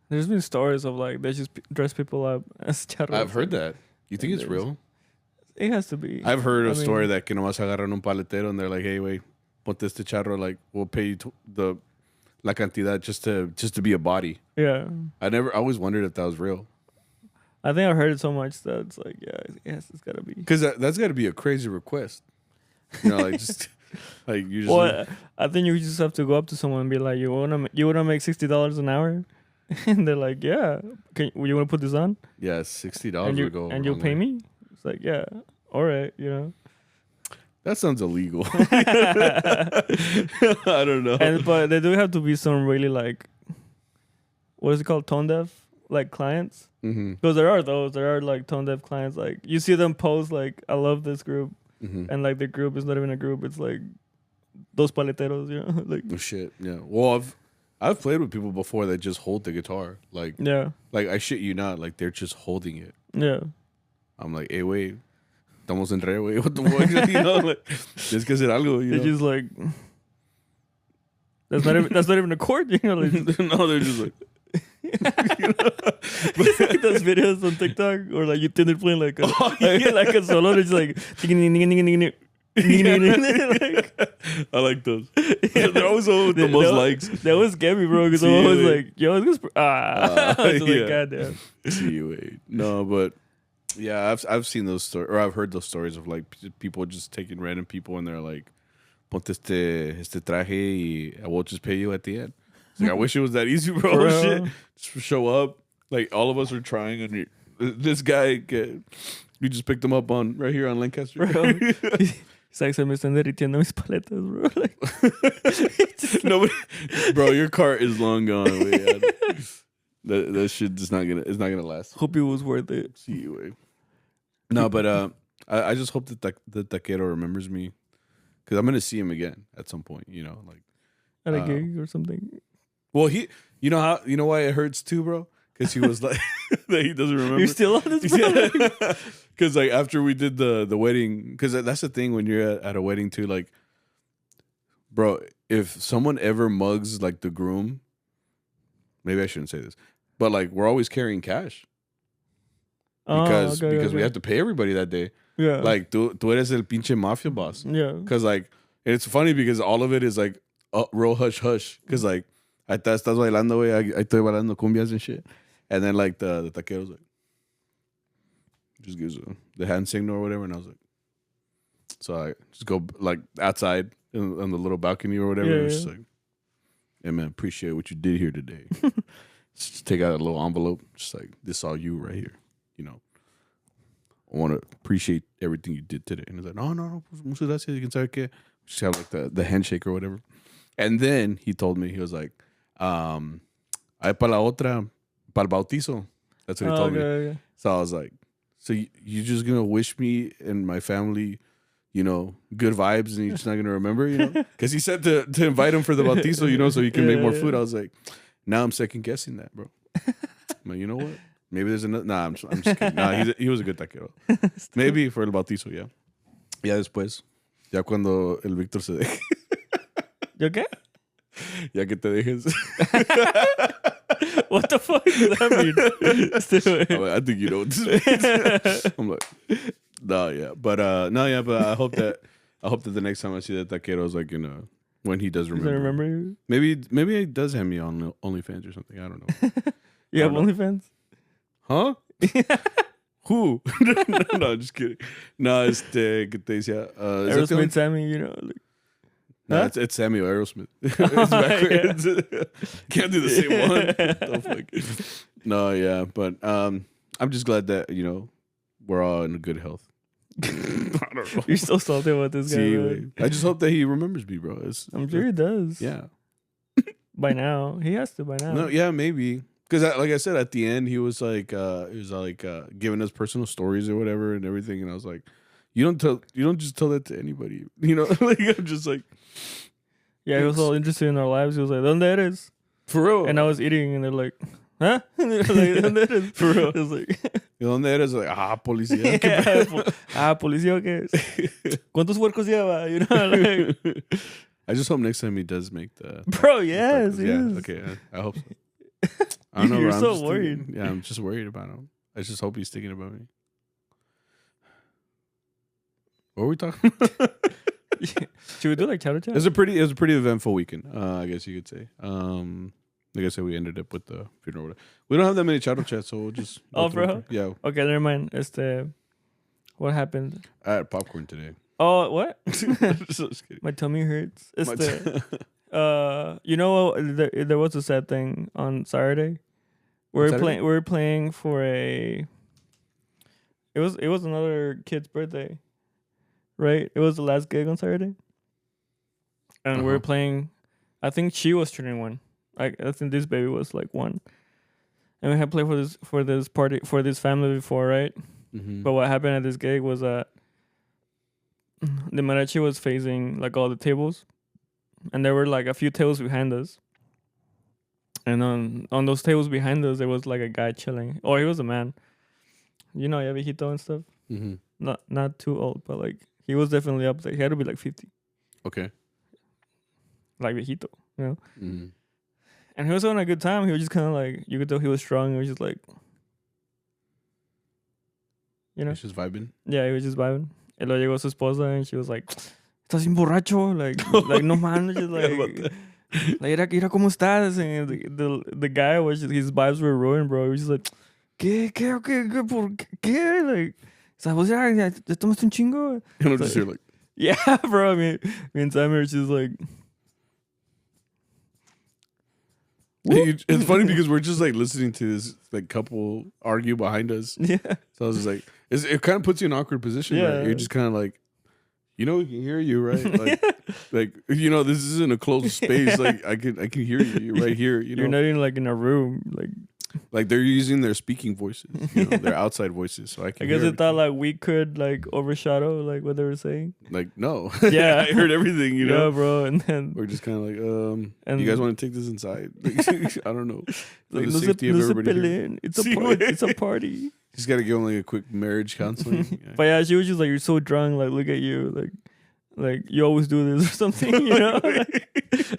There's been stories of like they just dress people up as charros. I've heard that. You think it's real? It has to be. I've heard a story that que nomás agarran un paletero and they're like, hey, wait, ponte este charro, like we'll pay you la cantidad just to be a body. Yeah. I always wondered if that was real. I think I've heard it so much that it's like, yes, it's gotta be. Because that's got to be a crazy request. You know, like just. Like you just well, I think you just have to go up to someone and be like, you wanna make $60 an hour, and they're like, yeah, you wanna put this on? Yeah, $60 would go. And you'll pay me? It's like, yeah, all right, you know. That sounds illegal. I don't know. But they do have to be some really like, what is it called, tone deaf? like clients. Because there are like tone deaf clients. Like you see them post like, I love this group, and like the group is not even a group. It's like dos paleteros, you know, like oh, shit. Yeah. Well, I've played with people before that just hold the guitar. Like like I shit you not. Like they're just holding it. Yeah. I'm like, hey, wait, estamos en re, wait, what the fuck? You know, like tienes que hacer algo. You know, just like that's not even a chord. You know, like, no, they're just like. You know? But like those videos on TikTok or like you think they're playing like like a solo, it's like like, I like those. They're always the most likes. That was scary, bro. Because I'm always like, yo, it's like, goddamn. See, wait, no, but yeah, I've seen those stories, or I've heard those stories of like people just taking random people and they're like, ponte este traje y I will just pay you at the end. It's like, I wish it was that easy, bro. Shit, just show up. Like all of us are trying, and this guy, we just picked him up on right here on Lancaster. Bro. It's like, se me están derritiendo mis paletas, bro. Like, nobody, bro, your car is long gone. Yeah. That shit is not gonna last. Hope it was worth it. See you, way. No, but I just hope that the taquero remembers me, because I'm gonna see him again at some point. You know, like at a gig or something. Well, you know why it hurts too, bro? Because he was like that he doesn't remember. You're still on this, bro. Because like after we did the wedding, because that's the thing when you're at a wedding too, like, bro, if someone ever mugs like the groom, maybe I shouldn't say this, but like we're always carrying cash because we have to pay everybody that day. Yeah, like tú eres el pinche mafia boss. Yeah, because like it's funny because all of it is like real hush hush. Because like ahí estás bailando, güey. Ahí estoy bailando cumbias and shit. And then like the taquero's like just gives the hand signal or whatever, and I was like, so I just go like outside on the little balcony or whatever. And just like, hey man, appreciate what you did here today. Just take out a little envelope, just like, this all you right here. You know, I want to appreciate everything you did today. And he's like, no, muchas gracias. You can say que just have like the handshake or whatever. And then he told me, he was like, ay pa la otra, pa el bautizo. That's what he told me. Okay. So I was like, so you just gonna wish me and my family, you know, good vibes, and you're just not gonna remember, you know? Because he said to invite him for the bautizo, you know, so he can make more food. I was like, now I'm second guessing that, bro. But you know what? Maybe there's another. Nah, I'm just kidding. Nah, he was a good taquero. Maybe for el bautizo, yeah. Ya después, ya cuando el Víctor se deje. ¿Yo qué? Ya que te dejes. What the fuck does that mean? I'm like, I think you know what this means. I'm like, no, yeah, but I hope that the next time I see that taquero is like, you know, when he does remember. Does he remember you? Maybe he does have me on OnlyFans or something. I don't know. You have OnlyFans? Huh? Who? No, just kidding. No, ¿qué te decía? Aerosmith Sammy, you know. Like, no, it's Sammy or Aerosmith. It's backwards. Can't do the same one. No, yeah, but I'm just glad that, you know, we're all in good health. I don't know. You're so salty about this guy. I just hope that he remembers me, bro. I'm sure he does. Yeah. By now, he has to. By now. No, yeah, maybe. Because like I said, at the end, he was like giving us personal stories or whatever and everything, and I was like, you don't just tell that to anybody, you know? Like, I'm just like, yeah, he was all interested in our lives. He was like, ¿Dónde eres? For real. And I was eating, and they're like, ¿huh? And they're like, ¿Dónde eres? For real. I was like, ¿Dónde eres? Like, policía. Policía, ¿qué es? ¿Cuántos huercos lleva? You know, like, I just hope next time he does make the. Bro, yes, yeah. Okay, I hope so. I don't know. You're so worried. Yeah, I'm just worried about him. I just hope he's thinking about me. What were we talking about? Should we do like Chowder Chat? It was a pretty eventful weekend, I guess you could say. Like I said, we ended up with the funeral. We don't have that many Chowder Chats, so we'll just. Oh, bro? Yeah. Okay, never mind. What happened? I had popcorn today. Oh, what? Just kidding. My tummy hurts. You know what? There was a sad thing on Saturday. We were playing for a. It was another kid's birthday, right? It was the last gig on Saturday, and we were playing. I think she was turning 1. I think this baby was like 1, and we had played for this party for this family before, right? Mm-hmm. But what happened at this gig was that the mariachi was facing like all the tables, and there were like a few tables behind us. And on those tables behind us, there was like a guy chilling. Or he was a man. You know, yeah, viejito and stuff. Mm-hmm. Not too old, but like he was definitely up there. He had to be like 50. Okay. Like viejito, you know. Mm-hmm. And he was having a good time. He was just kind of like, you could tell he was strong. He was just like, you know. He's just vibing. Yeah, he was just vibing. Y luego llegó su esposa and she was like, "Estás bien borracho." Like no man, just like, mira cómo estás. And the guy was just, his vibes were ruined, bro. He was just like, ¿Qué? ¿Por qué? Like, ¿sabes? Ya tomaste un chingo. And I'm just here like, yeah, bro. I mean, me and Sammy were just like, it's funny because we're just like listening to this like couple argue behind us. Yeah. So I was just like, it kind of puts you in an awkward position. Yeah. Right? You're just kind of like, we can hear you, right? Like, like this isn't a closed space. Like I can hear you. You're right here. You're not even like in a room. Like they're using their speaking voices, their outside voices. So I guess they thought like we could like overshadow like what they were saying. Like no, yeah, I heard everything. Yeah, bro. And then we're just kind of like, and you guys want to take this inside? I don't know. Like the safety of everybody. It's a party. Just got to give them like a quick marriage counseling. Yeah. But yeah, she was just like, "You're so drunk. Like, look at you. Like you always do this or something." You know. I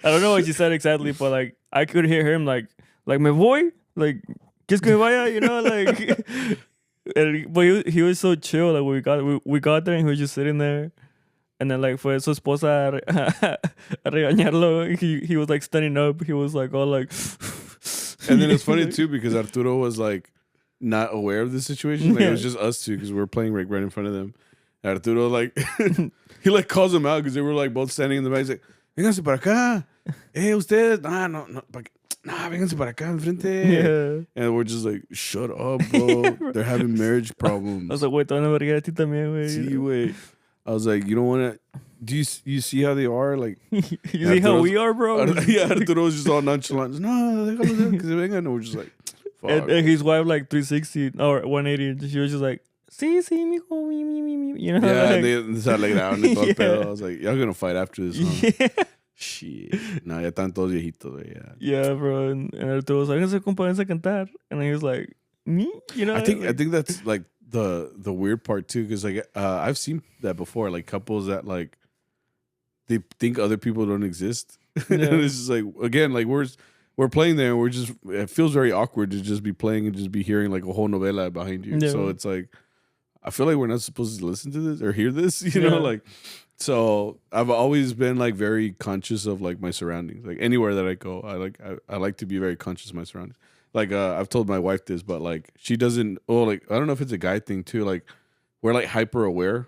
don't know what she said exactly, but like I could hear him like my boy. Like, ¿quieres que me vaya? You know, like, but he was so chill. Like, we got there and he was just sitting there. And then, like, fue su esposa a regañarlo. He was, like, standing up. He was, like, all, like... And then it's funny, too, because Arturo was, like, not aware of the situation. Like, it was just us two because we were playing, like, right in front of them. And Arturo, like, he, like, calls them out because they were, like, both standing in the back. He's like, vénganse para acá. Ustedes. No. Vénganse para acá enfrente. Yeah. And we're just like, shut up, bro. They're having marriage problems. I was like, wait, te van a vergar a ti también, güey. Sí, güey. I was like, you don't want to... Do you see how they are? Like, you see how we are, bro? Yeah, Arturo was just all nonchalant. No, déjalo, because they vengan. And we're just like, fuck. And his wife, like, 360 or 180. She was just like, sí, mijo, mi. You know? Yeah, like, and they sat like down and yeah. I was like, y'all gonna fight after this, huh? Yeah. Shit. No, ya están todos viejitos, yeah. Yeah, bro. And Arturo was like, "Vénganse, compa, a cantar." And he was like, "Me?" You know? I think that's like the weird part too, because like I've seen that before, like couples that like they think other people don't exist. Yeah. And it's just like, again, like we're playing there and it feels very awkward to just be playing and just be hearing like a whole novela behind you. Yeah. So it's like, I feel like we're not supposed to listen to this or hear this, you know, like. So I've always been like very conscious of like my surroundings. Like anywhere that I go, I like to be very conscious of my surroundings. Like I've told my wife this, but like she doesn't. Oh, like I don't know if it's a guy thing too. Like we're like hyper aware,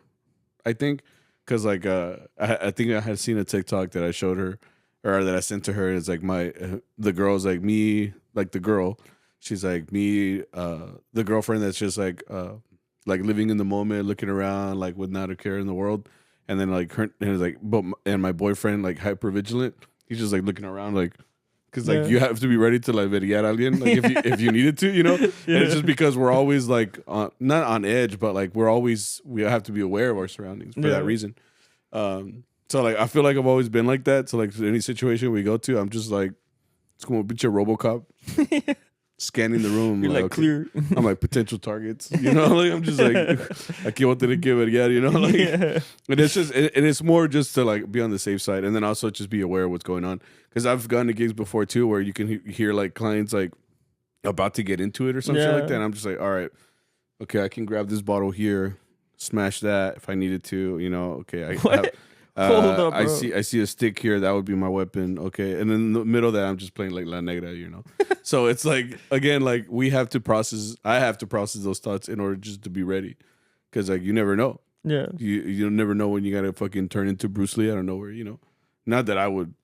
I think, because like I think I had seen a TikTok that I showed her or that I sent to her. And it's like the girl's like me, like the girl. She's like me, the girlfriend that's just like living in the moment, looking around, like with not a care in the world. And then like her, and it's like, and my boyfriend like hyper vigilant. He's just like looking around, like, because like you have to be ready to like verguiar a alguien, like if you needed to, you know. Yeah. And it's just because we're always like not on edge, but like we have to be aware of our surroundings for that reason. So like I feel like I've always been like that. So like any situation we go to, I'm just like, it's como a bitch of RoboCop. Scanning the room. You're like okay. Clear. I'm like potential targets, you know? Like I'm just like, aquí voy a tener que verguiar, you know? Like, yeah. And it's just, and it's more just to like be on the safe side. And then also just be aware of what's going on. Because I've gone to gigs before too, where you can hear like clients like about to get into it or something like that. And I'm just like, all right, okay, I can grab this bottle here, smash that if I needed to, you know? Okay, Hold up, bro. I see a stick here. That would be my weapon. Okay. And then in the middle of that, I'm just playing like La Negra, you know? So it's like, again, like I have to process those thoughts in order just to be ready. Because like, you never know. Yeah. You never know when you got to fucking turn into Bruce Lee out of nowhere, you know? Not that I would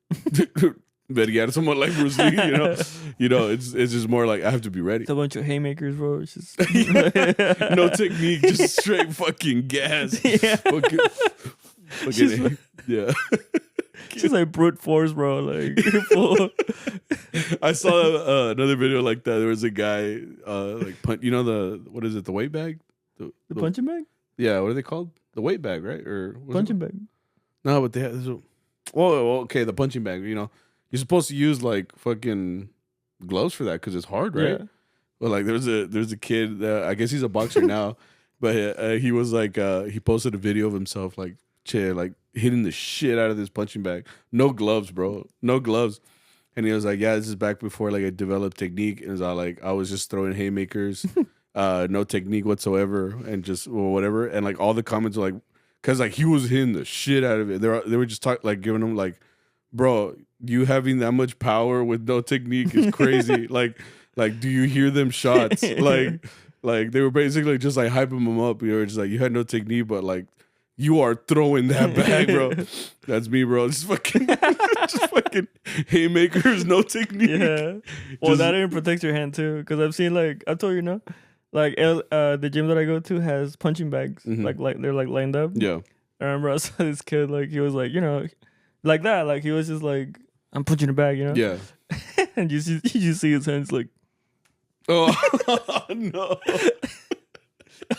verguiar someone like Bruce Lee, you know? You know, it's just more like I have to be ready. It's a bunch of haymakers, bro. It's just no technique, just straight fucking gas. Yeah. Okay, yeah. She's like brute force, bro. Like, I saw another video like that. There was a guy, what is it? The weight bag? The punching bag? Yeah, what are they called? The weight bag, right? Or punching bag? No, but they have. Okay, the punching bag. You're supposed to use like fucking gloves for that because it's hard, right? Yeah. Well, like there's a kid. I guess he's a boxer now, but he was like he posted a video of himself like hitting the shit out of this punching bag. No gloves, bro. No gloves. And he was like, yeah, this is back before like I developed technique. And it's all like I was just throwing haymakers, no technique whatsoever, and just whatever. And like all the comments were like, because like he was hitting the shit out of it. They were just giving him like, bro, you having that much power with no technique is crazy. like do you hear them shots? like they were basically just like hyping him up. You were just like, you had no technique, but like you are throwing that bag, bro. That's me, bro. Just fucking haymakers, no technique. Yeah. Well, that even protects your hand too, because I've seen like I told you, like the gym that I go to has punching bags, like they're like lined up. Yeah. I remember I saw this kid like he was like like that, like he was just like I'm punching a bag, Yeah. And you see his hands like, oh no.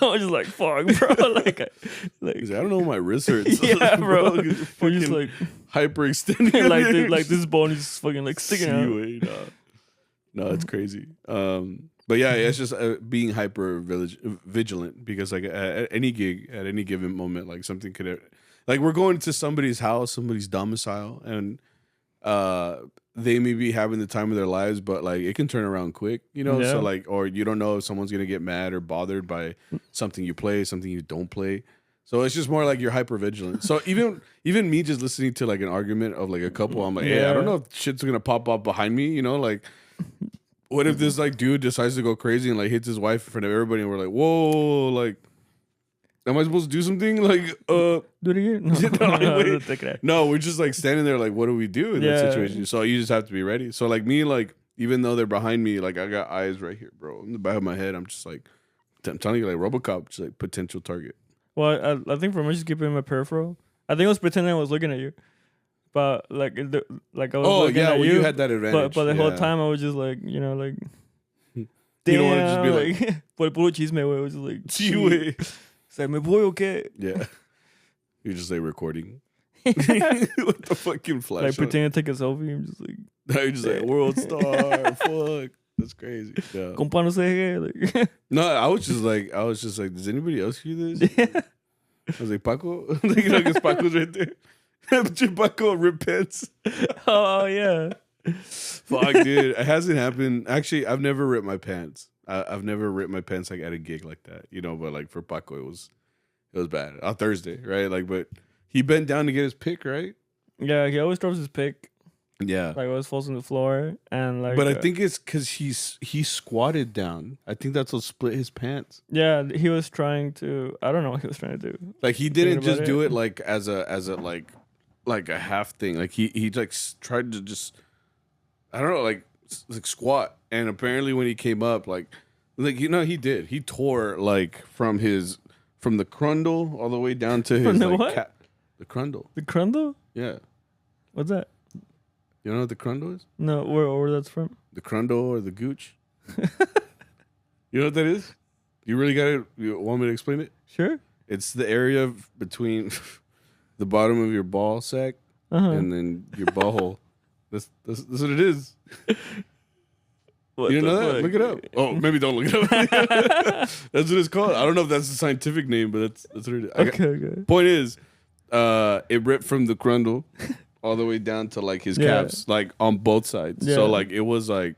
I was just like, fuck, bro. Like I don't know, my wrist hurts. Yeah, bro. We're just like hyperextending. like this bone is fucking like sticking out. No, it's crazy. But yeah, it's just being hyper vigilant because like at any gig, at any given moment, like something could, like we're going to somebody's house, somebody's domicile, and they may be having the time of their lives, but like it can turn around quick, Yeah. So like, or you don't know if someone's gonna get mad or bothered by something you play, something you don't play. So it's just more like you're hyper vigilant. So even me just listening to like an argument of like a couple, I'm like, hey, I don't know if shit's gonna pop up behind me, like. What if this like dude decides to go crazy and like hits his wife in front of everybody, and we're like, whoa, like, am I supposed to do something? Like, do it again? No, we're just like standing there, like, what do we do in that situation? So you just have to be ready. So like me, like, even though they're behind me, like I got eyes right here, bro, in the back of my head. I'm just like, I'm telling you, like RoboCop, just like potential target. Well, I think for me, just keeping my peripheral. I think I was pretending I was looking at you. But like I was looking at you. You had that advantage. But the whole time I was just like, like, damn, you don't want to just be like, por el puro chisme, güey. I was just like, sí, se me voy o qué? Yeah, you're just like recording with the fucking flash. Like pretending to take a selfie. I'm just like, you're just like world star. Fuck, that's crazy. Yeah. Compa no sé qué. No, I was just like, does anybody else hear this? Yeah. I was like, Paco, because Paco's right there. Paco repents. Oh yeah. Fuck, dude. It hasn't happened. Actually, I've never ripped my pants. I've never ripped my pants like at a gig like that. But like for Paco, it was bad. On Thursday, right? Like, but he bent down to get his pick, right? Yeah, he always drops his pick. Yeah. Like always falls on the floor and like. But I think it's because he squatted down. I think that's what split his pants. Yeah, he was trying to. I don't know what he was trying to do. Like he didn't just do it like as a like a half thing. Like he like tried to just, I don't know, like squat. And apparently when he came up, like he did. He tore like from the crundle all the way down to his from the like what? The crundle. The crundle? Yeah. What's that? You don't know what the crundle is? No, where that's from? The crundle or the gooch? You know what that is? You really got it? You want me to explain it? Sure. It's the area between the bottom of your ball sack and then your ball hole. That's what it is. What you didn't know that? Look it up. Oh, maybe don't look it up. That's what it's called. I don't know if that's the scientific name, but that's what it is. Okay. Point is, it ripped from the crundle all the way down to like his calves, like on both sides. Yeah. So like it was like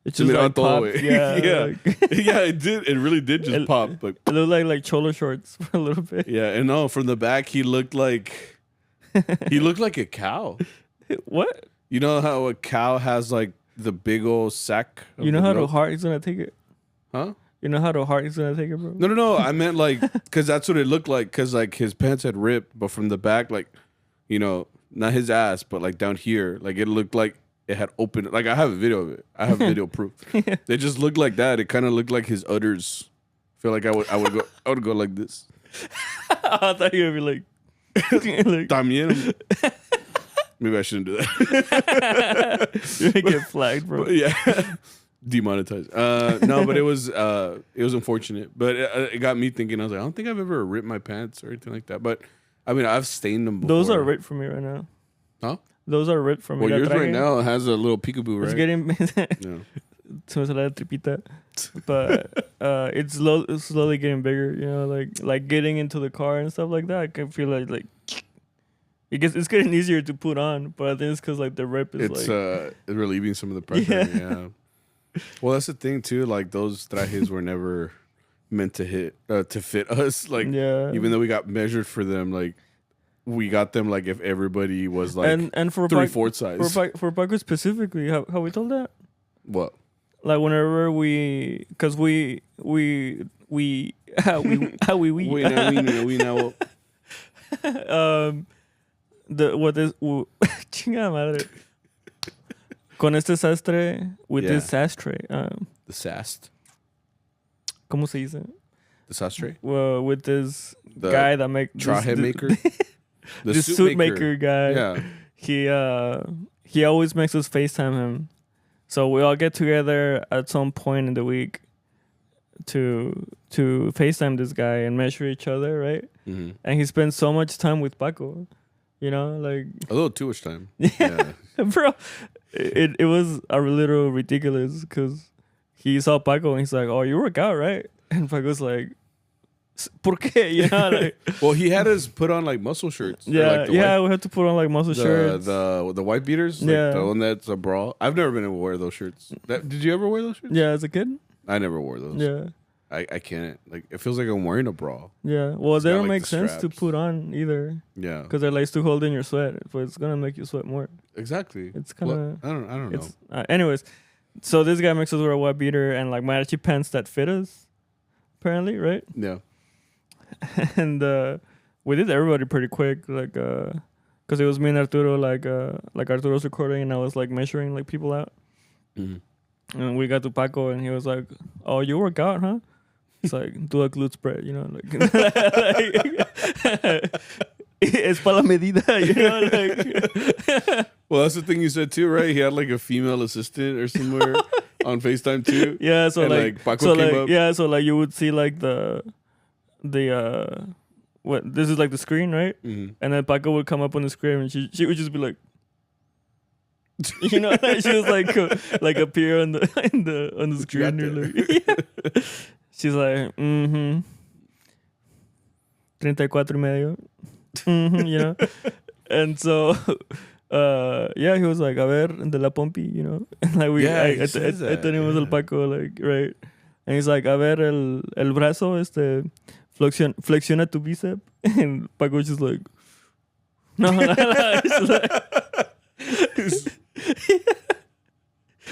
it's just like popped. Yeah, yeah, yeah. It did. It really did just pop. Like it looked like cholo shorts for a little bit. Yeah, and no, from the back he looked like a cow. What? You know how a cow has like the big old sack? You know how the heart is gonna take it? Huh? You know how the heart is gonna take it, bro? No. I meant like because that's what it looked like. Because like his pants had ripped, but from the back, like not his ass, but like down here, like it looked like it had opened. Like I have a video of it. I have video proof. It just looked like that. It kind of looked like his udders. I feel like I would go like this. I thought you would be like. Like, También. Maybe I shouldn't do that. You're gonna get flagged, bro. Yeah. Demonetized. No, but it was unfortunate. But it got me thinking. I was like, I don't think I've ever ripped my pants or anything like that. But I mean, I've stained them before. Those are ripped for me right now. Huh? Those are ripped for me. Well, yours right now has a little peekaboo, right? It's getting se me sale la tripita, but it's slowly getting bigger. You know, like getting into the car and stuff like that. I can feel like it's getting easier to put on, but I think it's because like the rip is it's relieving some of the pressure. Yeah. Well, that's the thing too. Like those trajes were never meant to fit us. Like even though we got measured for them, like we got them like if everybody was like and for 3/4 size. For Paco specifically, how we told that? What? Like whenever because we how we now. What is chingada madre. Con este sastre, with this sastre. The sast. ¿Cómo se dice? The sastre? Well, with this guy that make traje maker. The suit maker guy. Yeah. He always makes us FaceTime him. So we all get together at some point in the week to FaceTime this guy and measure each other, right? Mm-hmm. And he spends so much time with Paco. You know, like a little too much time. Yeah. Bro. It was a little ridiculous because he saw Paco and he's like, "Oh, you work out, right?" And Paco's like, "¿Por qué?" You know, like, well, he had us put on like muscle shirts. Yeah, we had to put on like muscle shirts. The white beaters, like the one that's a bra. I've never been able to wear those shirts. Did you ever wear those shirts? Yeah, as a kid. I never wore those. Yeah. I can't. Like, it feels like I'm wearing a bra. Yeah. Well, they don't make sense to put on either. Yeah. Because they're like to hold in your sweat, but it's gonna make you sweat more. Exactly. It's kind of. I don't know. Anyways, so this guy makes us wear a white beater and like Mariachi pants that fit us, apparently, right? Yeah. And we did everybody pretty quick, like, because it was me and Arturo, like Arturo's recording, and I was like measuring like people out. Mm-hmm. And we got to Paco, and he was like, "Oh, you work out, huh?" It's like, do a glute spread, you know, like, it's para la medida, you know, like. Well, that's the thing you said too, right? He had like a female assistant or somewhere on FaceTime too. Yeah, so and, like Paco came up. Yeah, so like you would see like the what this is like the screen, right? Mm-hmm. And then Paco would come up on the screen, and she would just be like. You know, she was like appear on the screen. Like, she's like, 34 y medio. You know? And so, he was like, a ver, de la pompi, you know? And like I tenemos el Paco, like, right? And he's like, a ver, el brazo, flexiona tu bíceps. And Paco was just like, no. It's like,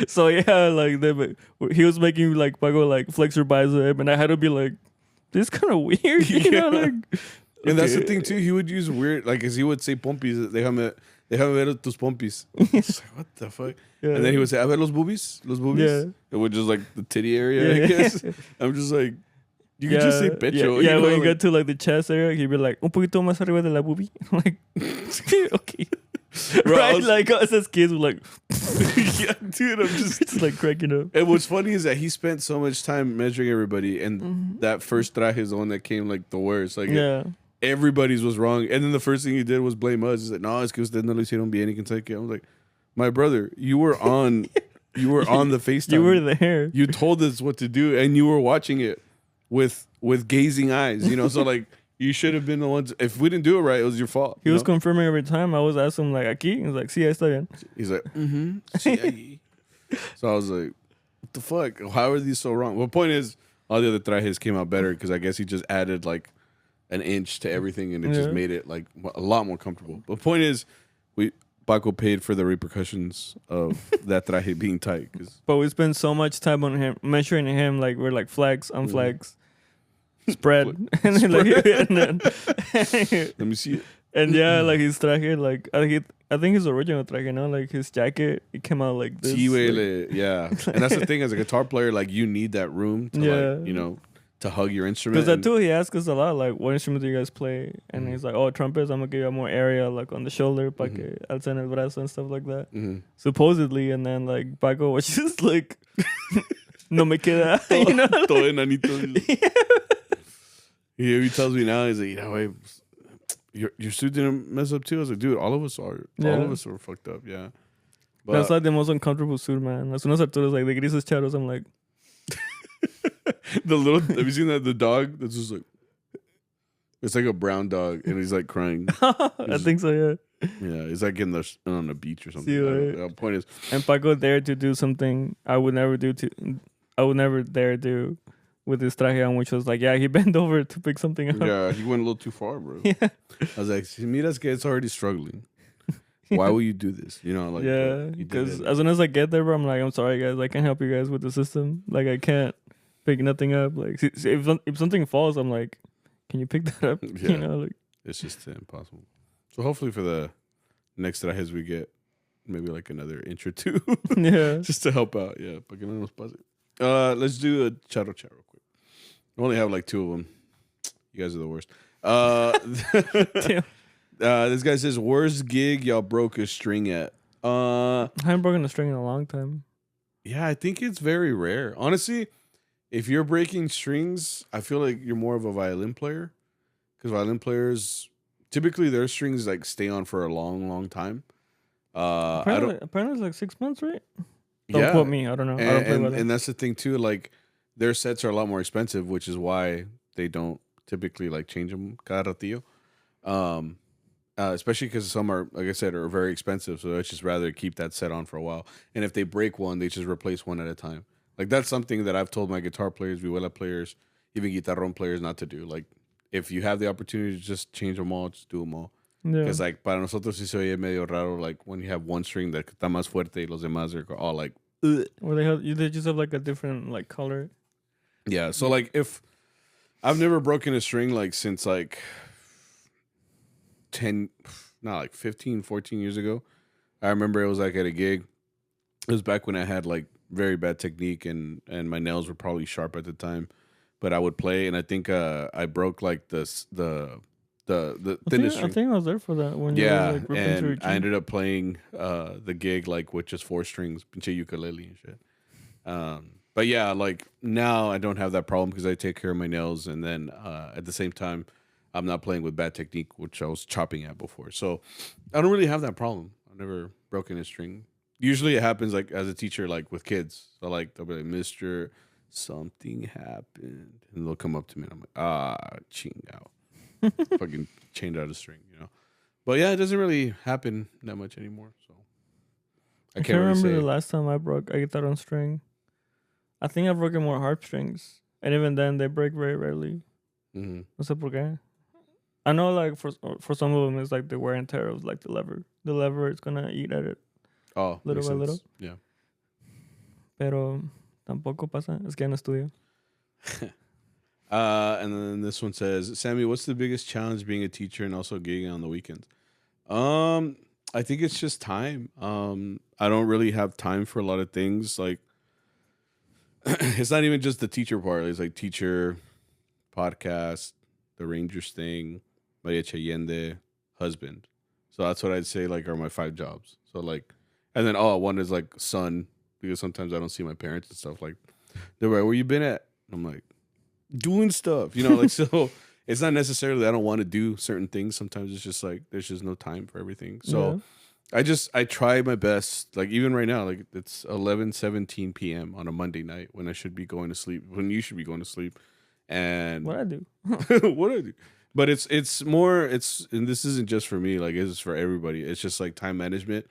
so yeah, like he was making like Paco like flex her bicep, and I had to be like, this is kind of weird, you know, like. And that's the thing too. He would use weird, like, as he would say, "Pompis." Déjame ver tus pompis. Like, what the fuck? Yeah. And then he would say, "A ver los boobies." Yeah. It was just like the titty area, I guess. I'm just like, you could just say pecho. Yeah, you know, when you get to like the chest area, he'd be like, un poquito más arriba de la boobie. I'm like, okay. Bro, right? Like us as kids were like, yeah, dude, I'm just like cracking up. And what's funny is that he spent so much time measuring everybody, and that first traje is the one that came like the worst. Like, everybody's was wrong. And then the first thing he did was blame us. He's like, no, es que ustedes no lo hicieron bien y que I was like, my brother, you were on the FaceTime. You were there. You told us what to do, and you were watching it with gazing eyes, you know? So like, you should have been the ones. If we didn't do it right, it was your fault. He was confirming every time. I was asking him like, aquí? He's like, sí, está bien. He's like, sí, ahí. So I was like, what the fuck? How are these so wrong? Well, the point is, all the other trajes came out better because I guess he just added like an inch to everything, and it just made it like a lot more comfortable. But the point is, Paco paid for the repercussions of that traje being tight. But we spent so much time on him, measuring him, like we're like flex, unflex, spread. And then, like, and then let me see it. And like his traje, like I think his original traje, no, like his jacket, it came out like this. Yeah, and that's the thing, as a guitar player, like you need that room to like, you know, to hug your instrument. Because that too, he asks us a lot, like, what instrument do you guys play? And Mm-hmm. he's like, oh, trumpets, I'm going to give you more area, like, on the shoulder, para que alcen el brazo and stuff like that. Supposedly, and then, like, Paco was just like, no me queda, you know? Todo enanito. He tells me now, he's like, wait, your suit didn't mess up too? I was like, dude, all of us are. Yeah. All of us are fucked up, yeah. But that's like the most uncomfortable suit, man. As soon as Arturo's like, the grises charros, I'm like... have you seen that? The dog that's just like... It's like a brown dog, and he's like crying. I think so, yeah. Yeah, he's like on the beach or something. The point is... And Paco dared to do something I would never dare do with his traje on, which was like, yeah, he bent over to pick something up. Yeah, he went a little too far, bro. Yeah. I was like, si miras que it's already struggling. Why will you do this? You know, like... Yeah, because as soon as I get there, bro, I'm like, I'm sorry, guys. I can't help you guys with the system. Like, I can't pick nothing up. Like, if something falls, I'm like, can you pick that up? Yeah. You know, like... It's just impossible. So hopefully for the next trajes we get, maybe like another inch or two. Yeah. Just to help out. Yeah. Let's do a chat real quick. I only have like 2 of them. You guys are the worst. This guy says, worst gig y'all broke a string at? I haven't broken a string in a long time. Yeah, I think it's very rare. Honestly, if you're breaking strings, I feel like you're more of a violin player. Because violin players, typically their strings like stay on for a long, long time. Apparently it's like 6 months, right? Don't quote me. I don't know. I don't play violin. And that's the thing too. Like their sets are a lot more expensive, which is why they don't typically like change them cada ratillo. Especially because some are, like I said, are very expensive. So I'd just rather keep that set on for a while. And if they break one, they just replace one at a time. Like that's something that I've told my guitar players, vihuela players, even guitarrón players not to do. Like if you have the opportunity to just change them all, just do them all. Because like para nosotros sí se oye medio raro, like when you have one string that está más fuerte y los demás are all like... Or they just have like a different like color. Yeah, so like if... I've never broken a string like since like 15, 14 years ago. I remember it was like at a gig. It was back when I had like very bad technique and my nails were probably sharp at the time. But I would play and I think I broke like the thinnest string. I think I was there for that when you were, like, ripping through your I ended up playing the gig like with just 4 strings, pinche ukulele and shit. But yeah, like now I don't have that problem because I take care of my nails, and then at the same time I'm not playing with bad technique, which I was chopping at before. So I don't really have that problem. I've never broken a string. Usually it happens like as a teacher, like with kids. So like they'll be like, "Mr. Something happened," and they'll come up to me and I'm like, ching out. Fucking chained out a string, you know. But yeah, it doesn't really happen that much anymore. So I can't remember the last time I broke a guitar on string. I think I've broken more harp strings, and even then they break very rarely. No sé por qué. I know, like for some of them, it's like the wear and tear of like the lever. The lever is gonna eat at it. Oh, little by little. Yeah. Pero tampoco pasa. Es que no estudio. And then this one says, Sammy, what's the biggest challenge being a teacher and also gigging on the weekends? I think it's just time. I don't really have time for a lot of things. Like, it's not even just the teacher part. It's like teacher, podcast, the Rangers thing, Mariachi Allende, husband. So that's what I'd say, like, are my 5 jobs. So, like, and then, one is, like, son, because sometimes I don't see my parents and stuff. Like, they're like, where you been at? I'm like, doing stuff, you know, like, so it's not necessarily I don't want to do certain things. Sometimes it's just like there's just no time for everything. So I try my best. Like even right now, like it's 11:17 p.m. on a Monday night when I should be going to sleep, when you should be going to sleep. And what I do. But it's more, and this isn't just for me, like it's for everybody. It's just like time management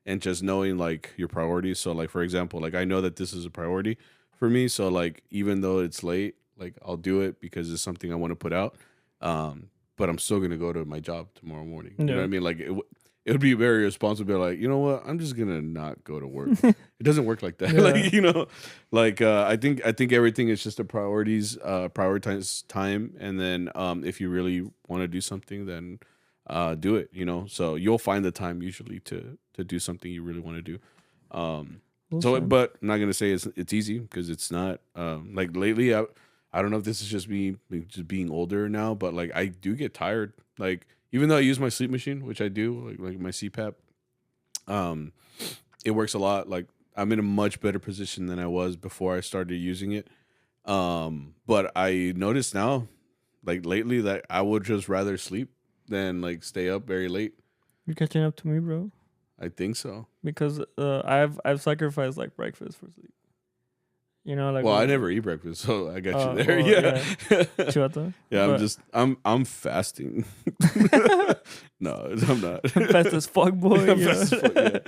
and just knowing like your priorities. So like, for example, like I know that this is a priority for me. So like, even though it's late, like I'll do it because it's something I want to put out. But I'm still going to go to my job tomorrow morning. You know what I mean? Like it would be very responsible. Like, you know what? I'm just going to not go to work. It doesn't work like that. Like, you know, like, I think everything is just a prioritize time. And then, if you really want to do something, then, do it, you know? So you'll find the time usually to do something you really want to do. But I'm not going to say it's easy because it's not, like lately I don't know if this is just me just being older now, but like I do get tired. Like even though I use my sleep machine, which I do, like my CPAP, um, it works a lot. Like I'm in a much better position than I was before I started using it. But I notice now, like lately, that I would just rather sleep than like stay up very late. You're catching up to me, bro. I think so. Because I've sacrificed like breakfast for sleep. You know, like Well, I never eat breakfast, so I got you there. Yeah. Chivato. Yeah, I'm fasting. No, I'm not. Fast as fuck, boy. I'm fast as fuck, yeah.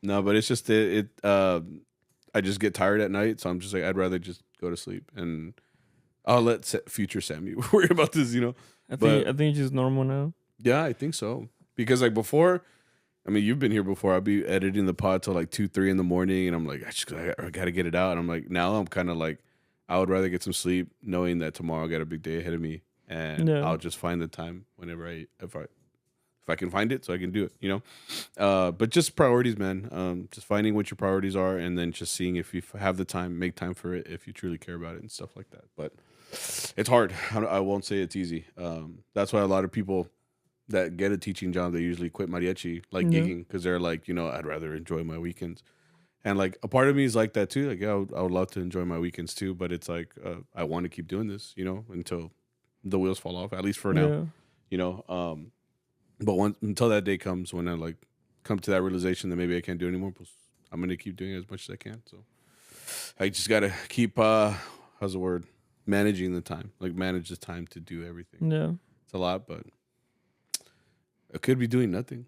No, but it's just I just get tired at night, so I'm just like I'd rather just go to sleep, and I'll let future Sammy worry about this. I think it's just normal now. Yeah, I think so. Because like before, I mean, you've been here before. I'll be editing the pod till like 2, 3 in the morning, and I'm like, I gotta get it out. And I'm like, now I'm kind of like, I would rather get some sleep, knowing that tomorrow I got a big day ahead of me, and I'll just find the time whenever if I can find it, so I can do it. But just priorities, man. Just finding what your priorities are, and then just seeing if you have the time, make time for it if you truly care about it and stuff like that. But it's hard. I won't say it's easy. That's why a lot of people that get a teaching job, they usually quit mariachi, like gigging, because they're like, I'd rather enjoy my weekends. And like a part of me is like that too. Like, yeah, I would love to enjoy my weekends too, but it's like I want to keep doing this, until the wheels fall off. At least for now, But until that day comes when I like come to that realization that maybe I can't do it anymore, I'm gonna keep doing it as much as I can. So I just gotta keep how's the word? Managing the time. Like manage the time to do everything. Yeah, it's a lot, but I could be doing nothing,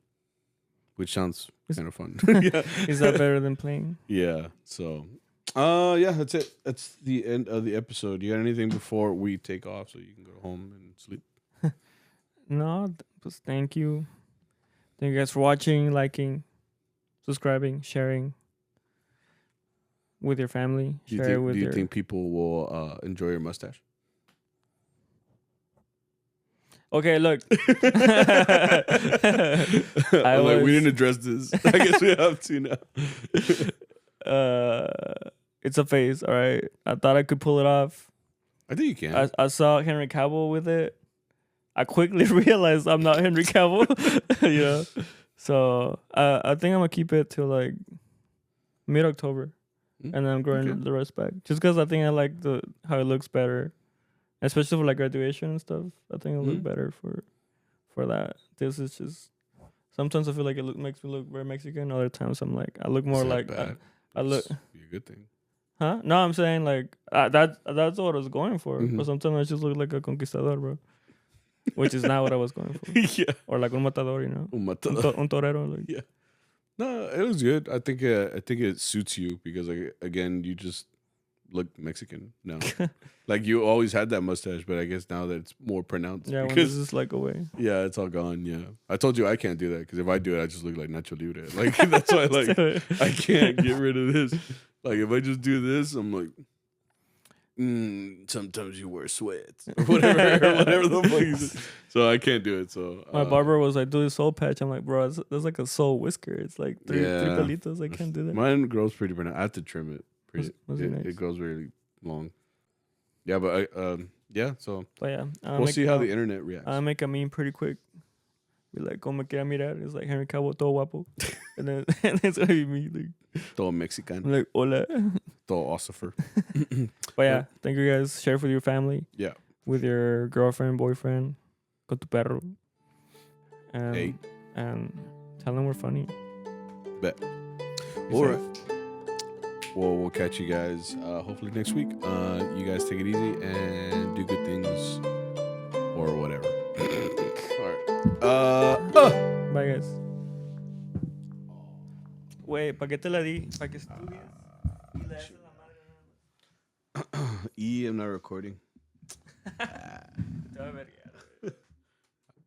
which sounds kind of fun. Yeah. Is that better than playing? Yeah. So, yeah, that's it. That's the end of the episode. You got anything before we take off so you can go home and sleep? No, just thank you. Thank you guys for watching, liking, subscribing, sharing with your family. Do you think people will enjoy your mustache? Okay, look. We didn't address this. I guess we have to now. It's a phase, all right? I thought I could pull it off. I think you can. I saw Henry Cavill with it. I quickly realized I'm not Henry Cavill, So I think I'm gonna keep it till like mid-October, and then I'm growing the rest back. Just because I think I like how it looks better, especially for like graduation and stuff. I think it'll look better for that. This is just sometimes I feel like makes me look very Mexican. Other times I'm like I look more like I look. Be a good thing. Huh? No, I'm saying like that's what I was going for. But sometimes I just look like a conquistador, bro. Which is not what I was going for. Yeah. Or like un matador, Un matador. Un torero. Like. Yeah. No, it was good. I think it suits you because like again, you just look Mexican now. Like you always had that mustache, but I guess now that it's more pronounced. Yeah, when this is like away. Yeah, it's all gone. Yeah, I told you I can't do that because if I do it, I just look like Nacho Libre. Like that's why like I can't get rid of this. Like if I just do this, I'm like. Sometimes you wear sweats or whatever the fuck you say. So I can't do it. So my barber was like, do the soul patch. I'm like, bro, there's like a soul whisker. It's like three palitos. I can't do that. Mine grows pretty pronounced. I have to trim it. Nice. It grows really long. Yeah, but So but yeah, we'll see how the internet reacts. I make a meme pretty quick. Be like, como quiera mirar. It's like Henry Cavill, todo guapo, and then it's gonna be me like todo Mexican. I'm like hola. Todo Ossifer. But yeah, thank you guys. Share with your family. Yeah. With your girlfriend, boyfriend, con tu perro. Hey. And tell them we're funny. Bet. All right. Well, we'll catch you guys hopefully next week. You guys take it easy and do good things or whatever. All right. Bye, guys. Wait, ¿para qué te la di? ¿Para que estudies? I'm not recording. Te va a ver.